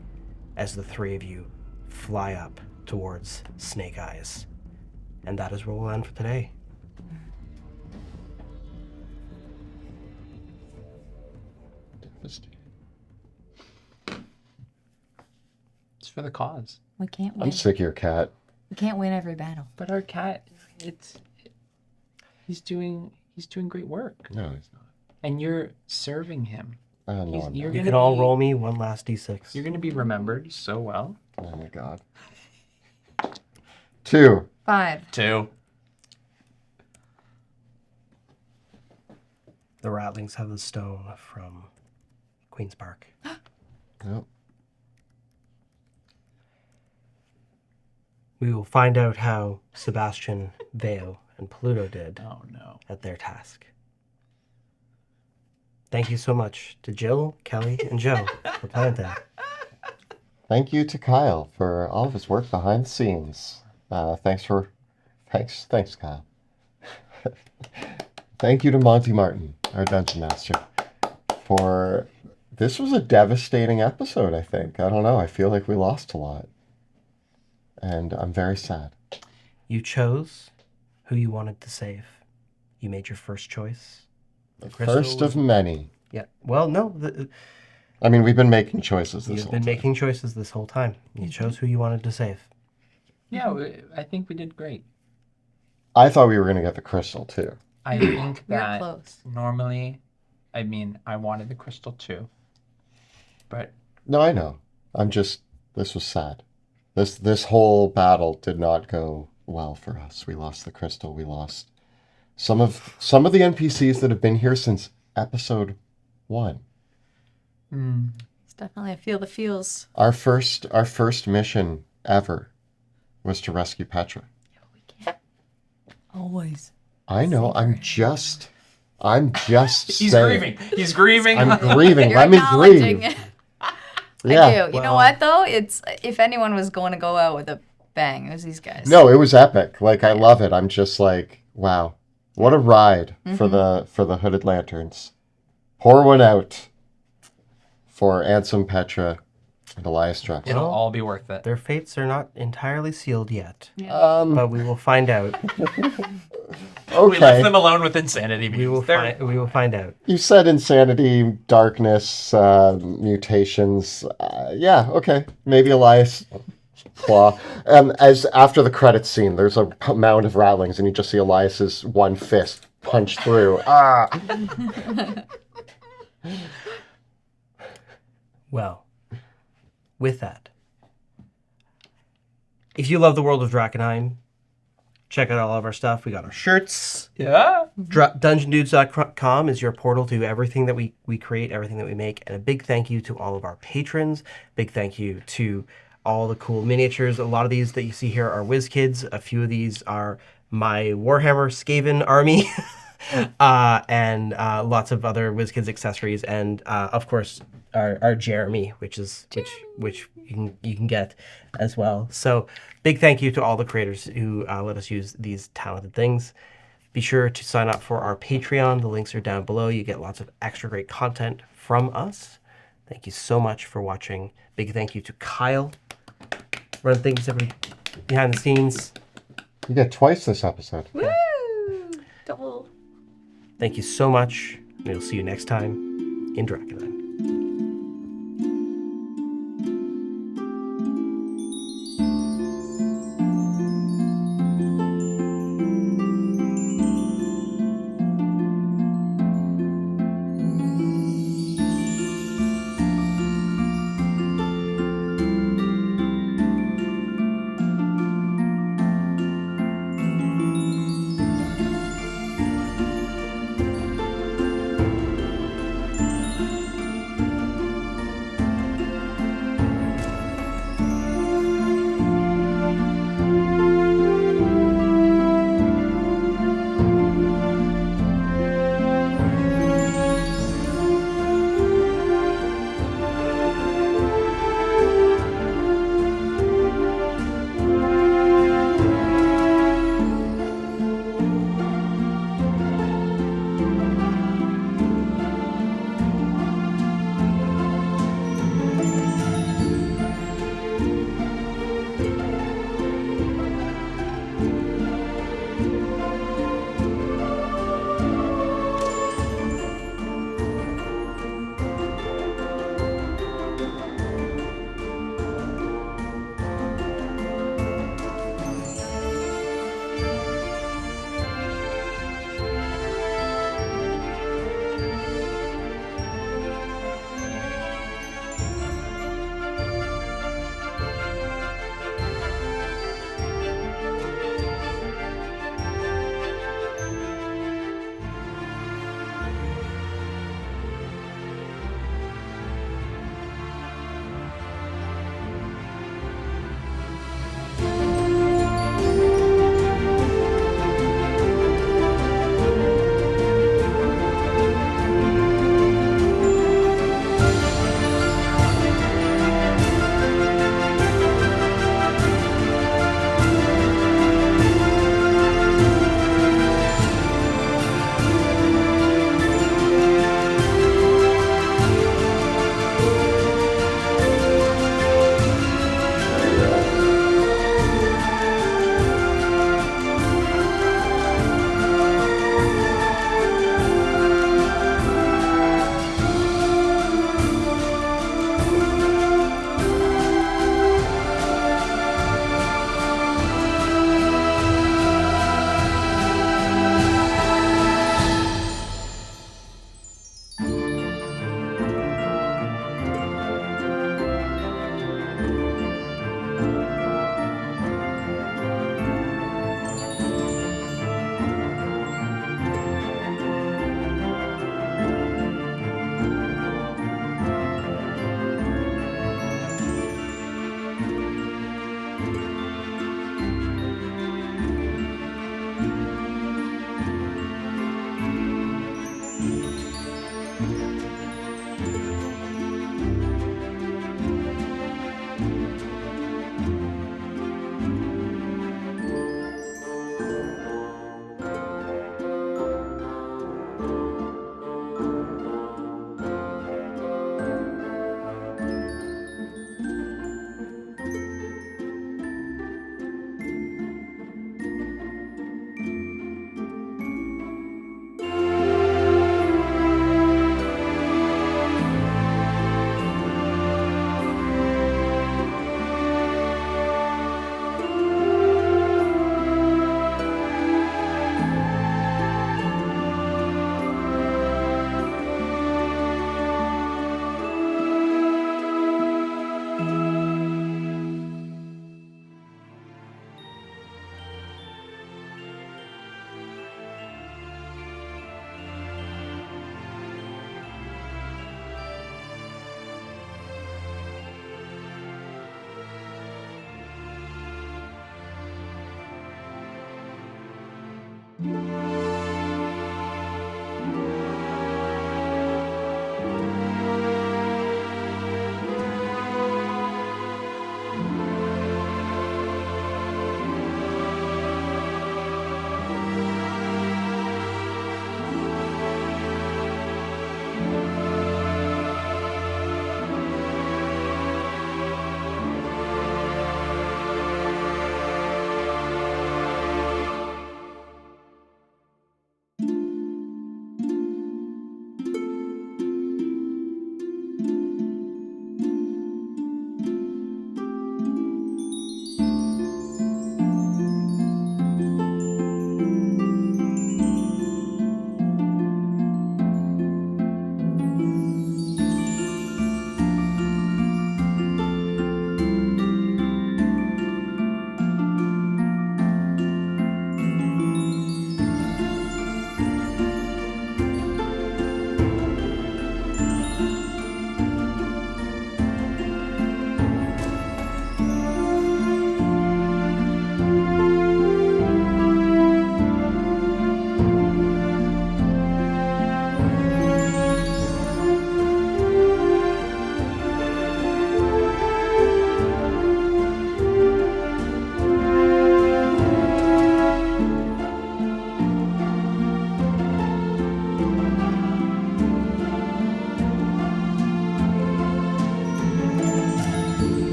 as the 3 of you fly up towards Snake Eyes. And that is where we'll end for today. It's for the cause. We can't win. I'm sick of your cat. We can't win every battle. But our cat, he's doing great work. No, he's not. And you're serving him. No, He's- I'm you're not. You gonna can all be- roll me one last d6. You're going to be remembered so well. Oh my god. 2. 5. 2. The Ratlings have the stone from Queen's Park. Nope. We will find out how Sebastian, Veo, and Pluto did Oh, no. at their task. Thank you so much to Jill, Kelly, and Joe for playing that. Thank you to Kyle for all of his work behind the scenes. Thanks, Kyle. Thank you to Monty Martin, our Dungeon Master, for... This was a devastating episode, I think. I don't know. I feel like we lost a lot. And I'm very sad. You chose who you wanted to save. You made your first choice. The Crystal first of many. Yeah. Well, no. I mean, we've been making choices this You've whole been time. making choices this whole time. You chose who you wanted to save. Yeah, I think we did great. I thought we were going to get the crystal, too. I think You're that close. normally, I mean, I wanted the crystal too. But No, I know. This was sad. This whole battle did not go well for us. We lost the crystal. We lost some of the NPCs that have been here since episode 1. It's definitely, I feel the feels. Our first mission ever was to rescue Petra. Always. I know. I'm just he's saying. grieving. He's grieving. I'm grieving. You're Let me acknowledging grieve. it. Yeah. I do. You know well- what, though? It's, if anyone was going to go out with a bang, it was these guys. No, it was epic. Like, I love it. I'm just like, wow, what a ride for the Hooded Lanterns. Pour one out for Ansem, Petra, and Elias Drax. It'll all be worth it. Their fates are not entirely sealed yet, Um, but we will find out. We left okay. them alone with insanity. We will find out. You said insanity, darkness, mutations. Yeah, okay. Maybe Elias Claw. As after the credits scene, there's a mound of ratlings, and you just see Elias's one fist punch through. Well, with that, if you love the world of Drakkenheim, check out all of our stuff. We got our shirts. Yeah. DungeonDudes.com is your portal to everything that we create, everything that we make. And a big thank you to all of our patrons. Big thank you to all the cool miniatures. A lot of these that you see here are WizKids. A few of these are my Warhammer Skaven army. And lots of other WizKids accessories. And of course, our Jeremy, which you can get as well. So big thank you to all the creators who let us use these talented things. Be sure to sign up for our Patreon. The links are down below. You get lots of extra great content from us. Thank you so much for watching. Big thank you to Kyle. Run things behind the scenes. You get twice this episode. Woo! Double. Thank you so much. We'll see you next time in Drakkenheim.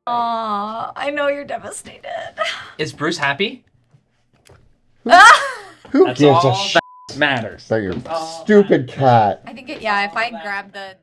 Aw, I know you're devastated. Is Bruce happy? Who That's gives a all shit that matters. about your stupid cat? I think if I grab the